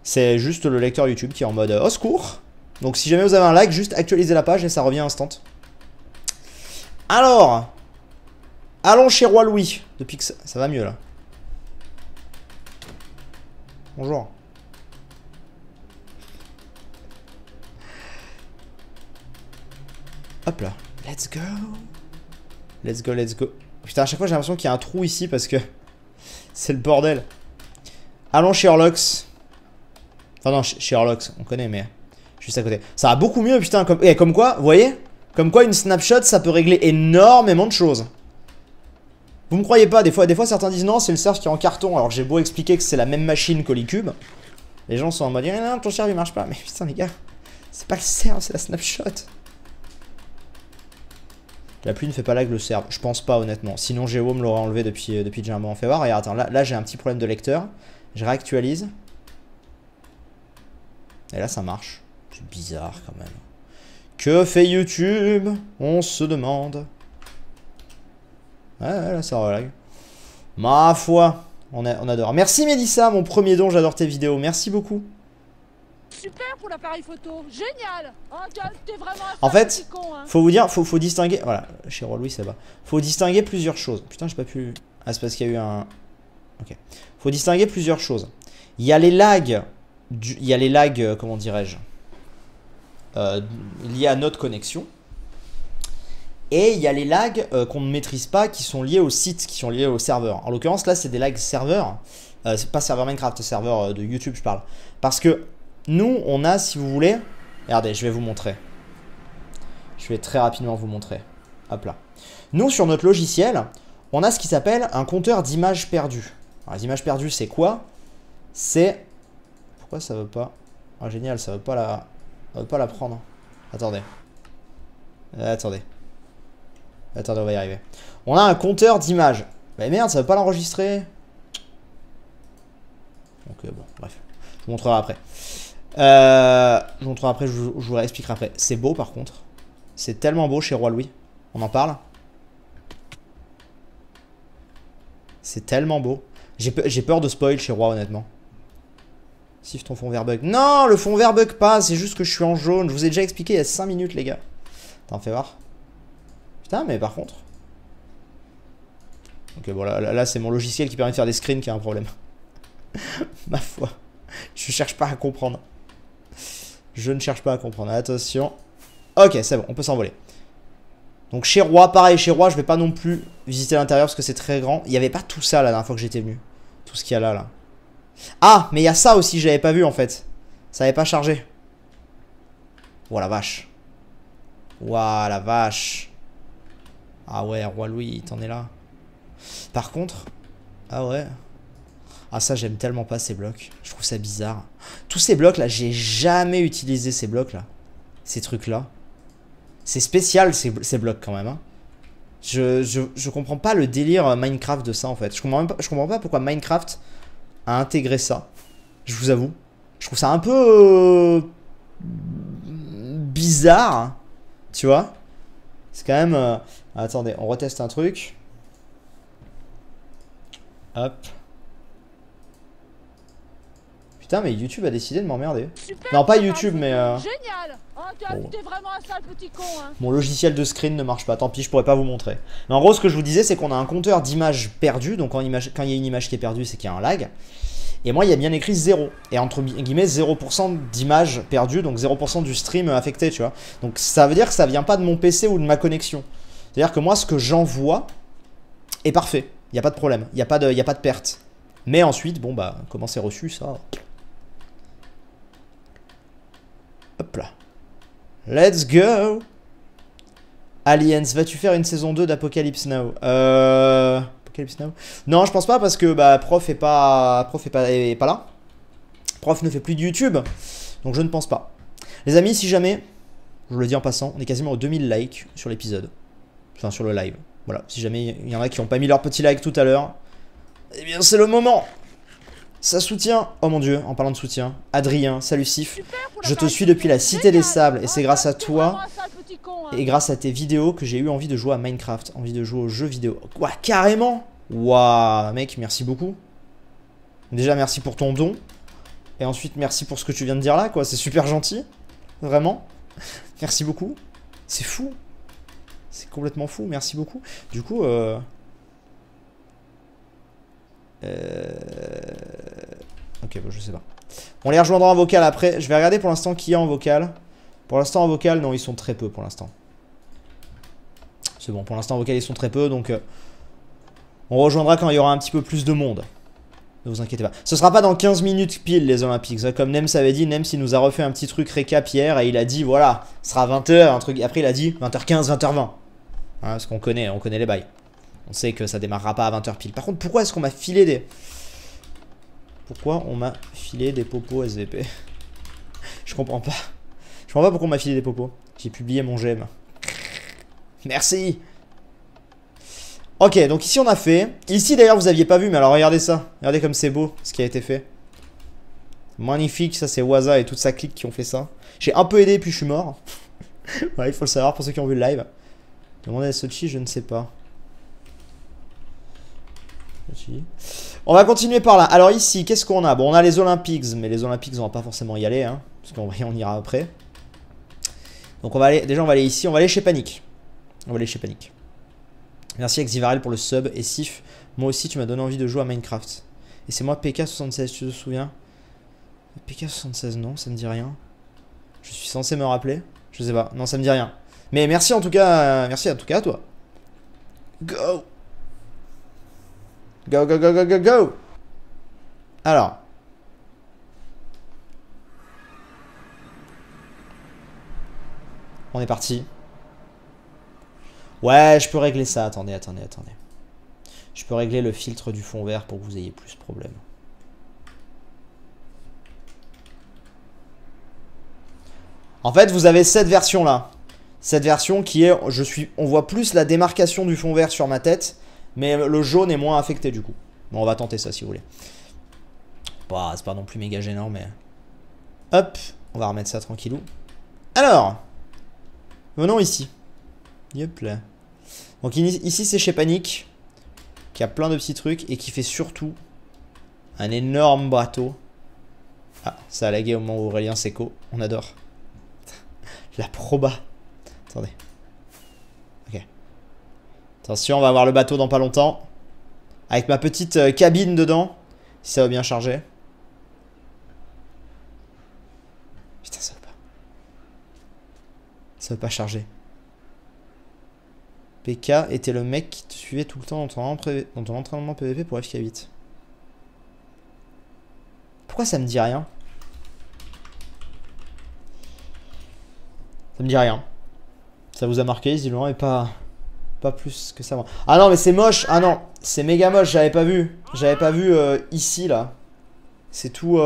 C'est juste le lecteur YouTube qui est en mode au secours. Donc si jamais vous avez un like, juste actualisez la page et ça revient instant. Alors, allons chez Roi Louis. Depuis que ça va mieux là. Bonjour. Hop là. Let's go. Let's go, let's go. Putain, à chaque fois j'ai l'impression qu'il y a un trou ici parce que c'est le bordel. Allons chez Horlox. Enfin non, chez Horlox, on connaît mais juste à côté. Ça va beaucoup mieux putain, comme quoi, vous voyez? Comme quoi une snapshot ça peut régler énormément de choses. Vous me croyez pas, des fois certains disent non c'est le serve qui est en carton. Alors j'ai beau expliquer que c'est la même machine qu'Holycube. Les gens sont en mode non ton serve il marche pas. Mais putain les gars, c'est pas le serve, c'est la snapshot. La pluie ne fait pas lag le serve, je pense pas honnêtement. Sinon Géo me l'aurait enlevé depuis que j'ai un moment fait voir. Et attends, là j'ai un petit problème de lecteur. Je réactualise. Et là ça marche. C'est bizarre quand même. Que fait YouTube? On se demande. Ouais, là ça relag. Ma foi, on adore. Merci Mélissa, mon premier don, j'adore tes vidéos. Merci beaucoup. Super pour l'appareil photo, génial. Oh, t'es vraiment un en fait, con, hein. faut vous dire, faut distinguer. Voilà, chez Roi Louis, ça va. Faut distinguer plusieurs choses. Putain, j'ai pas pu. Ah, c'est parce qu'il y a eu un. Ok. Faut distinguer plusieurs choses. Il y a les lags. Il y a les lags, comment dirais-je, liés à notre connexion. Et il y a les lags qu'on ne maîtrise pas, qui sont liés au site, qui sont liés au serveur. En l'occurrence, là, c'est des lags serveurs. C'est pas serveur Minecraft, serveur de YouTube, je parle. Parce que nous, on a, si vous voulez... Regardez, je vais vous montrer. Je vais très rapidement vous montrer. Hop là. Nous, sur notre logiciel, on a ce qui s'appelle un compteur d'images perdues. Alors, les images perdues, c'est quoi? C'est... Pourquoi ça veut pas... Ah, génial, ça veut pas la prendre. Attendez. Attendez, on va y arriver. On a un compteur d'images. Mais merde, ça veut pas l'enregistrer. Donc bon, bref. Je vous montrerai après. Je vous réexpliquerai après. C'est beau par contre. C'est tellement beau chez Roi Louis. On en parle. C'est tellement beau. J'ai peur de spoil chez Roi, honnêtement. Sif, ton fond vert bug. Non, le fond vert bug pas, c'est juste que je suis en jaune. Je vous ai déjà expliqué il y a 5 minutes, les gars. Attends, fais voir. Putain, mais par contre... Ok, bon, là c'est mon logiciel qui permet de faire des screens qui a un problème. Ma foi. Je cherche pas à comprendre. Je ne cherche pas à comprendre. Attention. Ok, c'est bon, on peut s'envoler. Donc chez Roi, pareil, chez Roi, je vais pas non plus visiter l'intérieur parce que c'est très grand. Il n'y avait pas tout ça la dernière fois que j'étais venu. Tout ce qu'il y a là. Ah, mais il y a ça aussi, j'avais pas vu en fait. Ça avait pas chargé. Oh la vache. Ouah la vache. Ah ouais, Roi Louis, t'en es là. Par contre... Ah ouais. Ah ça, j'aime tellement pas ces blocs. Je trouve ça bizarre. Tous ces blocs là, j'ai jamais utilisé ces blocs là. Ces trucs là. C'est spécial ces blocs quand même. Hein. Je comprends pas le délire Minecraft de ça en fait. Je comprends pas pourquoi Minecraft a intégré ça. Je vous avoue. Je trouve ça un peu bizarre. Hein, tu vois. C'est quand même... Attendez, on reteste un truc. Hop. Putain, mais YouTube a décidé de m'emmerder. Non, pas YouTube, mais... Génial. Oh, t'es vraiment un sale petit con, hein. Mon logiciel de screen ne marche pas, tant pis, je pourrais pas vous montrer. Mais en gros, ce que je vous disais, c'est qu'on a un compteur d'images perdues. Donc quand il y a une image qui est perdue, c'est qu'il y a un lag. Et moi, il y a bien écrit 0. Et entre guillemets, 0% d'images perdues, donc 0% du stream affecté, tu vois. Donc ça veut dire que ça vient pas de mon PC ou de ma connexion. C'est-à-dire que moi, ce que j'envoie est parfait. Il n'y a pas de problème, il n'y a pas de perte. Mais ensuite, bon bah, comment c'est reçu, ça... Hop là. Let's go. Aliens, vas-tu faire une saison 2 d'Apocalypse Now? Apocalypse Now? Non, je pense pas parce que bah, prof est pas là. Prof ne fait plus de YouTube. Donc je ne pense pas. Les amis, si jamais, je vous le dis en passant, on est quasiment aux 2000 likes sur l'épisode. Enfin, sur le live. Voilà, si jamais il y en a qui n'ont pas mis leur petit like tout à l'heure, eh bien c'est le moment. Ça soutient, oh mon dieu, en parlant de soutien, Adrien, salut Sif, je te suis depuis la Cité des Sables et c'est grâce à toi et grâce à tes vidéos que j'ai eu envie de jouer à Minecraft, envie de jouer aux jeux vidéo. Ouah, carrément. Ouah, mec, merci beaucoup. Déjà, merci pour ton don. Et ensuite, merci pour ce que tu viens de dire là, quoi, c'est super gentil. Vraiment. Merci beaucoup. C'est fou. C'est complètement fou, merci beaucoup. Du coup, ok, bon, je sais pas. On les rejoindra en vocal après. Je vais regarder pour l'instant qui est en vocal. Pour l'instant en vocal, non, ils sont très peu pour l'instant. C'est bon, pour l'instant en vocal, ils sont très peu. Donc, on rejoindra quand il y aura un petit peu plus de monde. Ne vous inquiétez pas. Ce sera pas dans 15 minutes pile les Olympiques. Comme Nems avait dit, Nems il nous a refait un petit truc récap hier. Et il a dit, voilà, ce sera 20h, un truc. Après, il a dit 20h15, 20h20. Hein, parce qu'on connaît les bails. On sait que ça démarrera pas à 20h pile. Par contre, pourquoi est-ce qu'on m'a filé des... Pourquoi on m'a filé des popos SVP? Je comprends pas. Je comprends pas pourquoi on m'a filé des popos. J'ai publié mon j'aime. Merci. Ok, donc ici on a fait. Ici d'ailleurs vous aviez pas vu, mais alors regardez ça. Regardez comme c'est beau ce qui a été fait. Magnifique, ça c'est Waza et toute sa clique qui ont fait ça. J'ai un peu aidé puis je suis mort. Voilà, il faut le savoir pour ceux qui ont vu le live. Demandez à Sochi, je ne sais pas. On va continuer par là. Alors ici, qu'est-ce qu'on a? Bon, on a les Olympiques, mais les Olympiques, on va pas forcément y aller, hein, parce qu'on ira après. Donc on va aller, déjà on va aller ici, on va aller chez Panic. On va aller chez Panic. Merci Exivarel pour le sub et Sif. Moi aussi, tu m'as donné envie de jouer à Minecraft. Et c'est moi PK76, tu te souviens? PK76, non, ça me dit rien. Je suis censé me rappeler? Je sais pas, non, ça me dit rien. Mais merci en tout cas à toi. Go! Go, go, go, go, go, go! Alors. On est parti. Ouais, je peux régler ça. Attendez. Je peux régler le filtre du fond vert pour que vous ayez plus de problème. En fait, vous avez cette version-là. Cette version qui est... on voit plus la démarcation du fond vert sur ma tête. Mais le jaune est moins affecté du coup. Bon, on va tenter ça si vous voulez. Bah, c'est pas non plus méga gênant, mais... Hop, on va remettre ça tranquillou. Alors, venons ici. Yep là. Donc ici c'est chez Panic. qui a plein de petits trucs et qui fait surtout un énorme bateau. Ah, ça a lagué au moment où Aurélien s'écho. On adore. La proba. Attendez. Ok. Attention, on va avoir le bateau dans pas longtemps. Avec ma petite cabine dedans. Si ça va bien charger. Putain, ça veut pas. Ça veut pas charger. PK était le mec qui te suivait tout le temps dans ton entraînement PVP pour FK8. Pourquoi ça me dit rien? Ça me dit rien. Ça vous a marqué, visiblement, et pas plus que ça. Ah non, mais c'est moche. Ah non, c'est méga moche, j'avais pas vu. J'avais pas vu ici, là. C'est tout...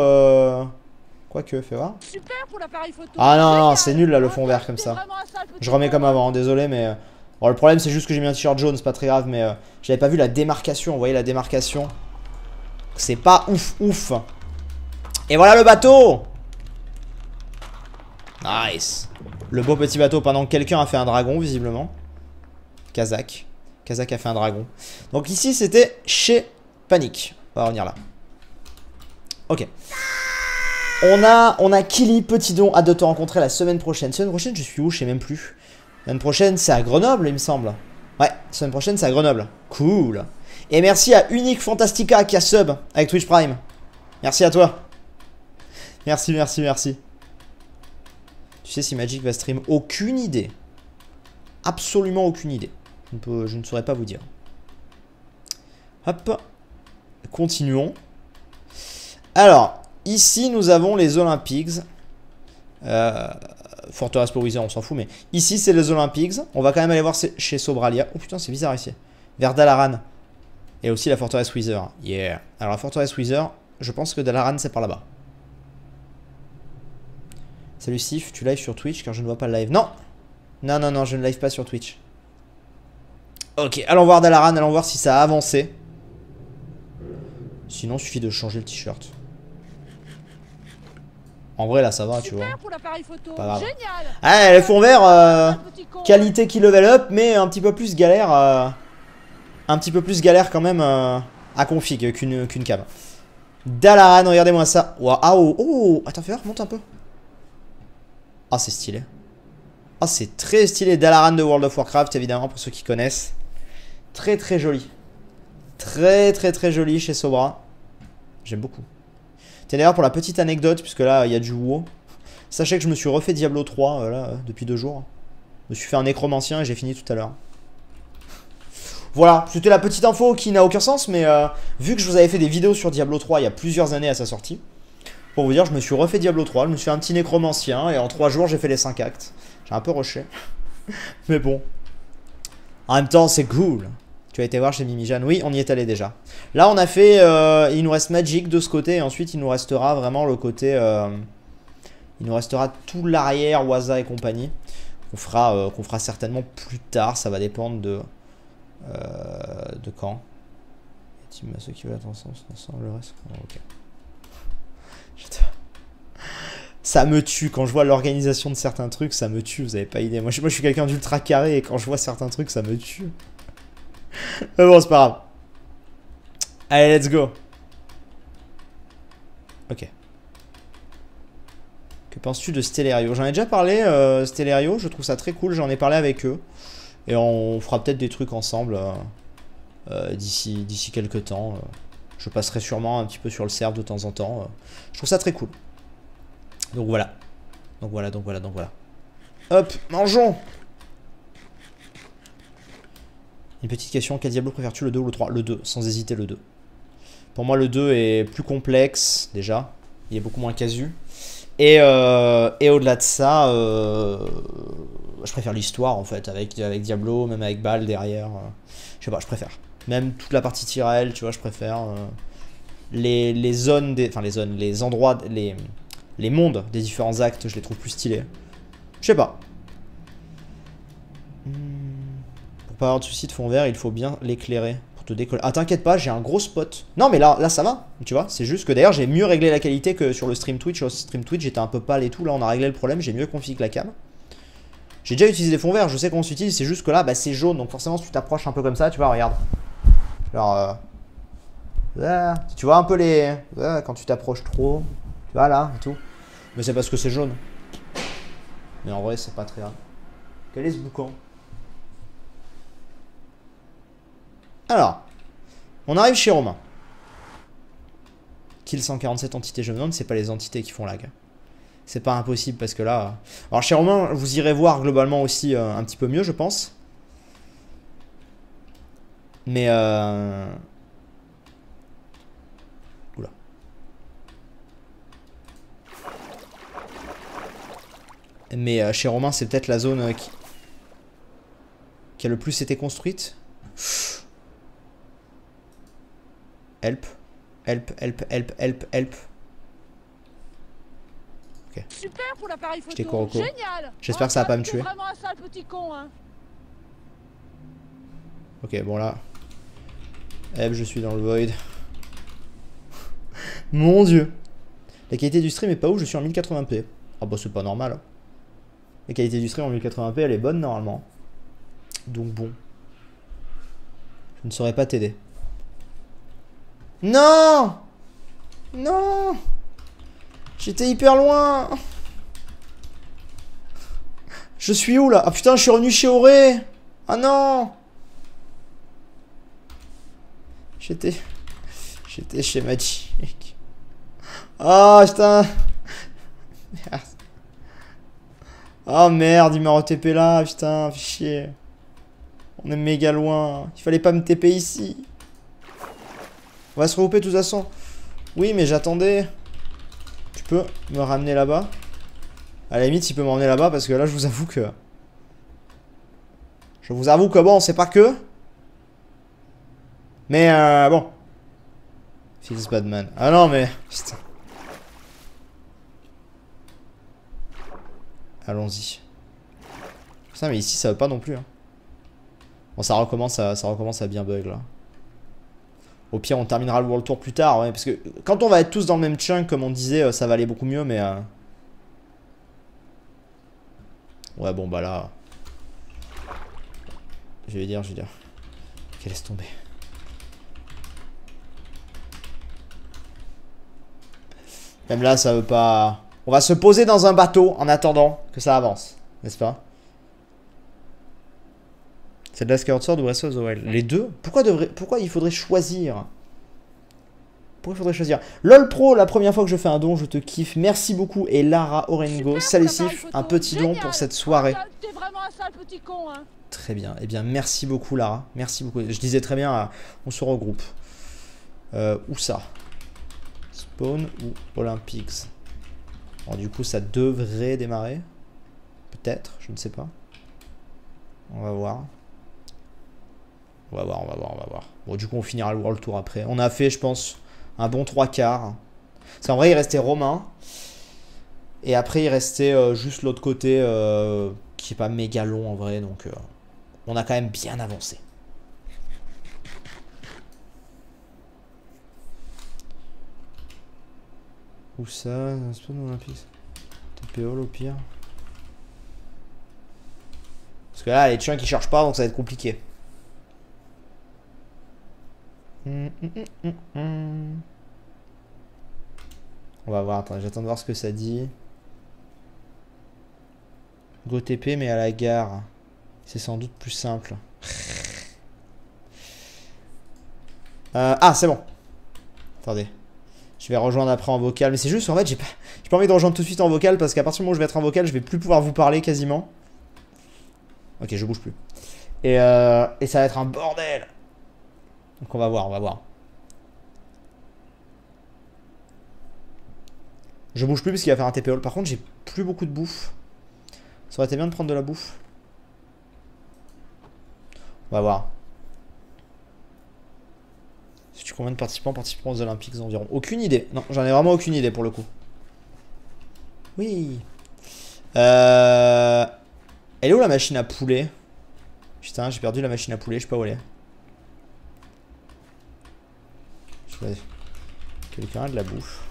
Quoique, fais voir. Super pour l'appareil photo. Ah non, non, c'est nul, là, le fond vert, comme ça. Je remets comme avant, désolé, mais... Bon, le problème, c'est juste que j'ai mis un t-shirt jaune, c'est pas très grave, mais j'avais pas vu la démarcation. Vous voyez la démarcation? C'est pas ouf, ouf. Et voilà le bateau. Nice. Le beau petit bateau pendant que quelqu'un a fait un dragon, visiblement. Kazakh. Kazakh a fait un dragon. Donc ici, c'était chez Panic. On va revenir là. Ok. On a Kili, petit don, hâte de te rencontrer la semaine prochaine. Semaine prochaine, je suis où? Je sais même plus. Semaine prochaine, c'est à Grenoble, il me semble. Ouais, semaine prochaine, c'est à Grenoble. Cool. Et merci à Unique Fantastica qui a sub avec Twitch Prime. Merci à toi. Merci, merci, merci. Tu sais si Magic va stream? Aucune idée. Absolument aucune idée. Je ne saurais pas vous dire. Hop. Continuons. Alors, ici, nous avons les Olympics. Forteresse pour Wizard, on s'en fout, mais ici, c'est les Olympics. On va quand même aller voir chez Sobralia. Oh putain, c'est bizarre ici. Vers Dalaran. Et aussi la forteresse Wither. Yeah. Alors, la forteresse Wither, je pense que Dalaran, c'est par là-bas. Salut Sif, tu live sur Twitch car je ne vois pas le live. Non. Non, non, non, je ne live pas sur Twitch. Ok, allons voir Dalaran, allons voir si ça a avancé. Sinon, il suffit de changer le t-shirt. En vrai, là, ça va, tu vois. Pas grave. Génial. Ah, le fond vert, qualité qui level up, mais un petit peu plus galère. Un petit peu plus galère quand même à config qu'une cam. Dalaran, regardez-moi ça. Wow, oh, oh, attends, fais voir, monte un peu. Ah, c'est stylé. Ah, c'est très stylé. Dalaran de World of Warcraft, évidemment, pour ceux qui connaissent. Très, très joli. Très, très, très joli chez Sobra. J'aime beaucoup. Tiens, d'ailleurs, pour la petite anecdote, puisque là, il y a du WoW. Sachez que je me suis refait Diablo 3, là, depuis 2 jours. Je me suis fait un nécromancien et j'ai fini tout à l'heure. Voilà, c'était la petite info qui n'a aucun sens, mais vu que je vous avais fait des vidéos sur Diablo 3 il y a plusieurs années à sa sortie, pour vous dire, je me suis refait Diablo 3, je me suis fait un petit nécromancien, et en 3 jours, j'ai fait les 5 actes. J'ai un peu rushé. Mais bon. En même temps, c'est cool. Tu as été voir chez Mimi Jeanne? Oui, on y est allé déjà. Là, on a fait... il nous reste Magic de ce côté, et ensuite, il nous restera vraiment le côté... il nous restera tout l'arrière, Waza et compagnie. Qu'on fera certainement plus tard, ça va dépendre de quand. Ceux qui veulent attention, le reste... Oh, ok. Ça me tue quand je vois l'organisation de certains trucs, ça me tue, vous avez pas idée. Moi je suis quelqu'un d'ultra carré et quand je vois certains trucs, ça me tue. Mais bon, c'est pas grave. Allez, let's go. Ok. Que penses-tu de Stellario? J'en ai déjà parlé, Stellario, je trouve ça très cool, j'en ai parlé avec eux. Et on fera peut-être des trucs ensemble d'ici quelques temps. Je passerai sûrement un petit peu sur le serve de temps en temps. Je trouve ça très cool. Donc voilà. Donc voilà. Hop, mangeons. Une petite question, quel Diablo préfères-tu, le 2 ou le 3? Le 2, sans hésiter le 2. Pour moi le 2 est plus complexe, déjà. Il est beaucoup moins casu. Et au-delà de ça, je préfère l'histoire en fait, avec Diablo, même avec Bal derrière. Je sais pas, je préfère. Même toute la partie Tyrell, tu vois, je préfère. Les zones, les endroits, les mondes des différents actes, je les trouve plus stylés. Je sais pas. Pour pas avoir de soucis de fond vert, il faut bien l'éclairer pour te décoller. Ah, t'inquiète pas, j'ai un gros spot. Non, mais là ça va, tu vois. C'est juste que d'ailleurs, j'ai mieux réglé la qualité que sur le stream Twitch. Sur le stream Twitch, j'étais un peu pâle et tout. Là, on a réglé le problème, j'ai mieux configuré la cam. J'ai déjà utilisé des fonds verts, je sais comment s'utilise. C'est juste que là, bah, c'est jaune. Donc forcément, si tu t'approches un peu comme ça, tu vois, regarde. Genre, tu vois un peu les... quand tu t'approches trop. Tu vois là et tout. Mais c'est parce que c'est jaune. Mais en vrai, c'est pas très grave. Quel est ce boucan? Alors, on arrive chez Romain. Kill 147 entités. Je me demande si c'est pas les entités qui font lag. C'est pas impossible parce que là... Alors chez Romain, vous irez voir globalement aussi un petit peu mieux, je pense. Mais... Oula. Mais chez Romain, c'est peut-être la zone qui a le plus été construite. Help. Help, help, help, help, help. Ok. Super pour l'appareil photo. J'étais Kuroko. Génial. J'espère que ça va pas me tuer. T'es vraiment un sale petit con, hein. Ok, bon là. Help, je suis dans le void. Mon dieu. La qualité du stream est pas ouf, je suis en 1080p. Ah bah c'est pas normal. La qualité du stream en 1080p, elle est bonne normalement. Donc bon. Je ne saurais pas t'aider. Non! Non! J'étais hyper loin! Je suis où là? Ah putain, je suis revenu chez Auré! Ah non! J'étais chez Magic. Ah putain! Merde. Oh merde, il m'a re-TP là, putain, fais chier. On est méga loin. Il fallait pas me TP ici. On va se regrouper de toute façon. Oui, mais j'attendais. Tu peux me ramener là-bas? À la limite, il peut m'emmener là-bas parce que là, je vous avoue que... Je vous avoue que bon, c'est pas que... Mais bon. Feels bad man. Ah non, mais... Putain. Allons-y. Putain, mais ici, ça veut pas non plus. Hein. Bon, ça recommence à bien bug, là. Au pire, on terminera le World Tour plus tard, ouais. Parce que quand on va être tous dans le même chunk, comme on disait, ça va aller beaucoup mieux, mais... Ouais, bon, bah là... Je vais dire... Ok, laisse tomber. Même là, ça veut pas... On va se poser dans un bateau en attendant que ça avance, n'est-ce pas? C'est de la Skyward Sword ou Breath of the Wild? Les deux? Pourquoi il faudrait choisir? Pourquoi il faudrait choisir? LOL Pro, la première fois que je fais un don, je te kiffe. Merci beaucoup. Et Lara Orengo, salut Sif, un petit don pour cette soirée. T'es vraiment un sale petit con, hein. Très bien. Eh bien, merci beaucoup, Lara. Merci beaucoup. Je disais très bien, on se regroupe. Où ça? Spawn ou Olympics? Bon, du coup, ça devrait démarrer. Peut-être, je ne sais pas. On va voir. On va voir. Bon, du coup, on finira le World Tour après. On a fait, je pense, un bon 3/4. Parce qu'en vrai, il restait Romain. Et après, il restait juste l'autre côté, qui est pas méga long en vrai. Donc, on a quand même bien avancé. Où ça? Spawn Olympics. TPO au pire. Parce que là, les chiens qui cherchent pas, donc ça va être compliqué. On va voir, attends, j'attends de voir ce que ça dit. Go TP, mais à la gare. C'est sans doute plus simple. Ah, c'est bon. Attendez. Je vais rejoindre après en vocal. Mais c'est juste, en fait, j'ai pas envie de rejoindre tout de suite en vocal parce qu'à partir du moment où je vais être en vocal, je vais plus pouvoir vous parler quasiment. Ok, je bouge plus. Et ça va être un bordel. Donc on va voir. Je bouge plus parce qu'il va faire un TPO. Par contre, j'ai plus beaucoup de bouffe. Ça aurait été bien de prendre de la bouffe. On va voir. Si tu combien de participants aux Olympiques environ? Aucune idée. Non, j'en ai vraiment aucune idée pour le coup. Oui. Elle est où la machine à poulet? Putain, j'ai perdu la machine à poulet, je sais pas où elle est. Quelqu'un a de la bouffe.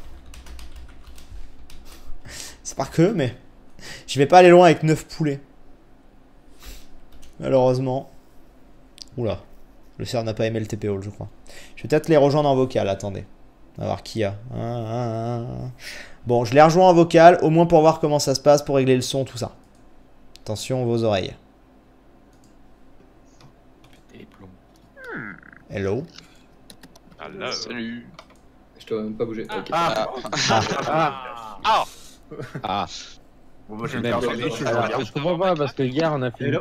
C'est pas que, mais je vais pas aller loin avec 9 poulets. Malheureusement. Oula. Le serveur n'a pas aimé le TP Hall, je crois. Je vais peut-être les rejoindre en vocal, attendez. On va voir qui y a. Bon, je les rejoins en vocal, au moins pour voir comment ça se passe, pour régler le son, tout ça. Attention vos oreilles. Hello. Alors. Salut. Je dois même pas bouger. Ok. Bon, moi, je vais me Merde. faire sortir, je Alors, regarde. je comprends pas parce que hier on a fait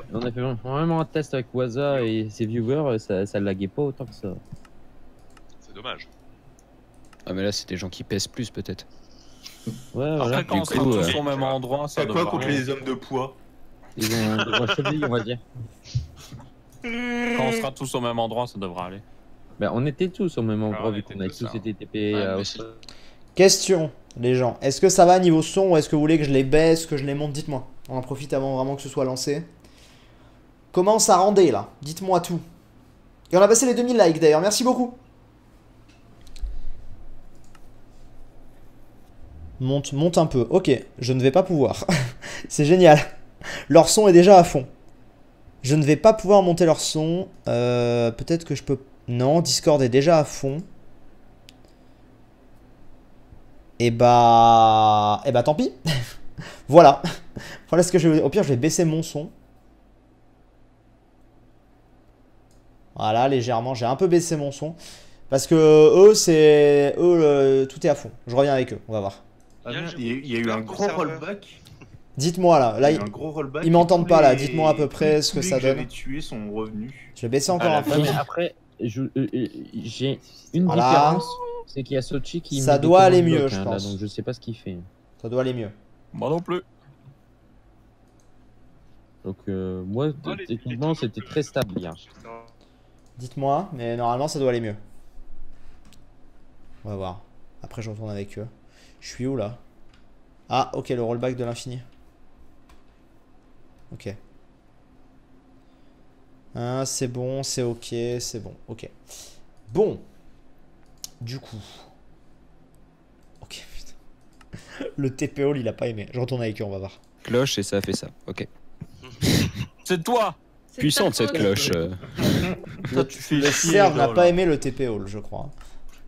vraiment un test avec Waza et ses viewers, ça laguait pas autant que ça. C'est dommage. Ah mais là c'est des gens qui pèsent plus peut-être. Ouais, voilà. Après, quand on Du sera coup, tous au même endroit, ça C'est quoi devrait contre aller. les hommes de poids? Ils ont des gros chevilles, on va dire. Quand on sera tous au même endroit, ça devrait aller. Bah, on était tous au même endroit on vu était qu'on a tous tous là. été TP. Ouais, mais si. Question, les gens. Est-ce que ça va niveau son ou est-ce que vous voulez que je les baisse, que je les monte? Dites-moi. On en profite avant vraiment que ce soit lancé. Comment ça rendait là? Dites-moi tout. Et on a passé les 2000 likes d'ailleurs, merci beaucoup. Monte un peu. Ok, je ne vais pas pouvoir. C'est génial. Leur son est déjà à fond. Je ne vais pas pouvoir monter leur son. Peut-être que je peux... Non, Discord est déjà à fond. Et bah tant pis. Voilà. Voilà ce que je vais... Au pire, je vais baisser mon son. Voilà, légèrement. J'ai un peu baissé mon son. Parce que eux, c'est... Eux, tout est à fond. Je reviens avec eux. On va voir. Ah, merde, il y a eu un gros rollback. Dites-moi là. Là, Il y a eu un gros rollback. ils m'entendent Tous pas, là. les- Dites-moi à peu près ce que tous les ça donne. j'avais tués sont revenus. Je vais baisser encore un peu. Ouais, mais après, j'ai une Voilà. différence, c'est qu'il y a Sochi qui. Ça met des doit aller commandes mieux, blocs, je là, pense. donc je sais pas ce qu'il fait. Ça doit aller mieux. Moi non plus. Donc moi, les techniquement, c'était très stable hier. Dites-moi, mais normalement ça doit aller mieux. On va voir. Après je retourne avec eux. Je suis où là? Ah ok, le rollback de l'infini. Ok. Ah, c'est bon, c'est ok, c'est bon, ok. Bon. Du coup. Ok, putain. Le TPO il a pas aimé. Je retourne avec eux, on va voir. Cloche et ça a fait ça. Ok. C'est toi. C'est Puissante ta cette faute. cloche. Toi, tu fais Le chier, serve n'a gars, pas là. aimé le TPO, je crois.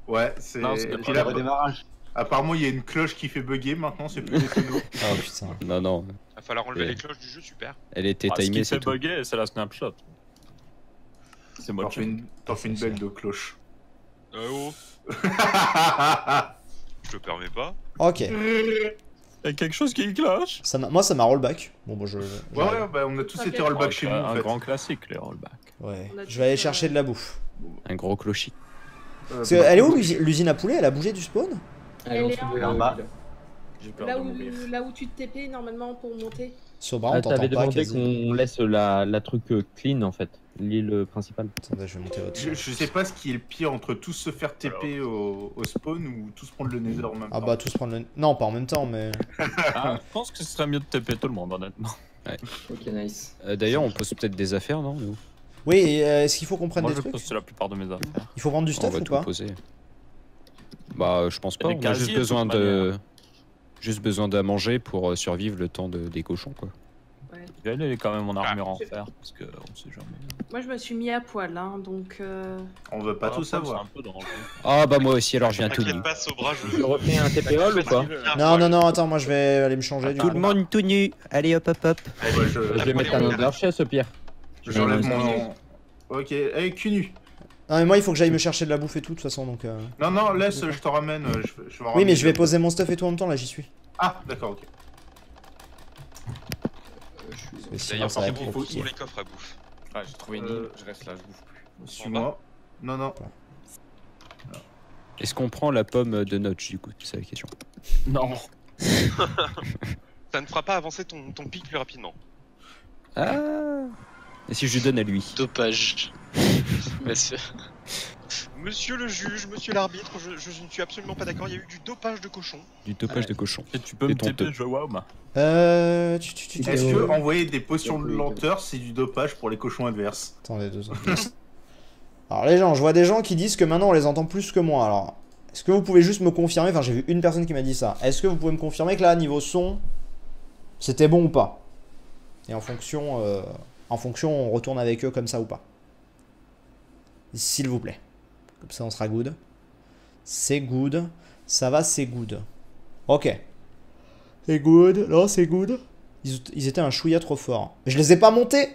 Ouais, c'est. Non, c'était puis pas là, le redémarrage. apparemment, il y a une cloche qui fait bugger maintenant, c'est plus des tonneaux. Oh putain. Non non, Il va falloir enlever Ouais. les cloches du jeu, super. elle était Ah, ce qui timée fait c'est tout. bugger, c'est la snapshot. C'est moi T'en fais une belle de cloche. Oh, je te permets pas. Ok. Il y a quelque chose qui cloche. Moi ça m'a rollback. Bon bah je... Ouais, j'arrive. ouais, bah on a tous Ok. été rollback chez nous en Un fait. grand classique, les rollbacks. Ouais. On a Je vais aller tous, chercher de la bouffe. Un gros clochis. Parce que, elle est où l'usine à poulet? Elle a bougé du spawn? Allez, en Elle est dessous en de bas. là. J'ai peur Là de où, mourir. là où tu te TP normalement pour monter. Sur bras, Ah, on t'entend t'avais pas demandé quasi. qu'on laisse la truc clean en fait, l'île principale. Attendez, je vais monter votre Je sais pas ce qui est le pire entre tous se faire TP au spawn ou tous prendre le nether en même Ah temps. bah tous prendre le... Non, pas en même temps, mais... Ah, je pense que ce serait mieux de TP tout le monde, honnêtement. Ok, nice. D'ailleurs on pose peut-être des affaires non nous. Oui, et, est-ce qu'il faut qu'on prenne Moi, des je trucs? poste la plupart de mes affaires. Il faut prendre du On stuff va ou tout pas? poser. Bah je pense pas, Des on a juste casiers, de besoin toute de... Juste besoin d'à manger pour survivre le temps des cochons quoi. Ouais. Je vais aller quand même mon armure en je- fer, parce qu'on sait jamais. Moi je me suis mis à poil hein, donc On veut pas Ah, tout c'est un savoir. peu dangereux. Ah bah moi aussi alors je viens tout nu. T'inquiète pas, Sobra, je... Tu refais un TP hall ou pas? Non, non, non, attends, moi je vais aller me changer du Tout coup. le monde tout nu. Allez hop hop hop. Bon, bah, Je vais mettre un underchest au pire. j'enlève Ouais, mon. Ok, allez, cul nu. Non mais moi il faut que j'aille me chercher de la bouffe et tout de toute façon donc... Non, non, laisse, je te ramène. Je vais Oui mais je vais poser mon stuff et tout en même temps là, j'y suis. Ah, d'accord, ok. Mais sinon D'ailleurs, ça va c'est être bon, compliqué. sur les coffres à bouffe. Ouais, j'ai trouvé une île, je reste là, je bouffe plus. Suis-moi. Non, non. Est-ce qu'on prend la pomme de Notch du coup? C'est la question. Non. Ça ne fera pas avancer ton pic plus rapidement. Ah. Et si je lui donne à lui? Dopage. Monsieur. Monsieur le juge, monsieur l'arbitre, je ne suis absolument pas d'accord, il y a eu du dopage de cochon. Du topage de cochon. Et tu peux Et me ton TP, te- je wow. Est-ce que envoyer des potions de lenteur, c'est du dopage pour les cochons adverses? Attendez 2 secondes. Alors les gens, je vois des gens qui disent que maintenant on les entend plus que moi. Alors, est-ce que vous pouvez juste me confirmer? Enfin, j'ai vu une personne qui m'a dit ça. Est-ce que vous pouvez me confirmer que là, niveau son, c'était bon ou pas? Et en fonction, on retourne avec eux comme ça ou pas? S'il vous plaît. Comme ça, on sera good. C'est good. Ça va, c'est good. Ok. C'est good. Non, c'est good. Ils étaient un chouïa trop fort. Je les ai pas montés.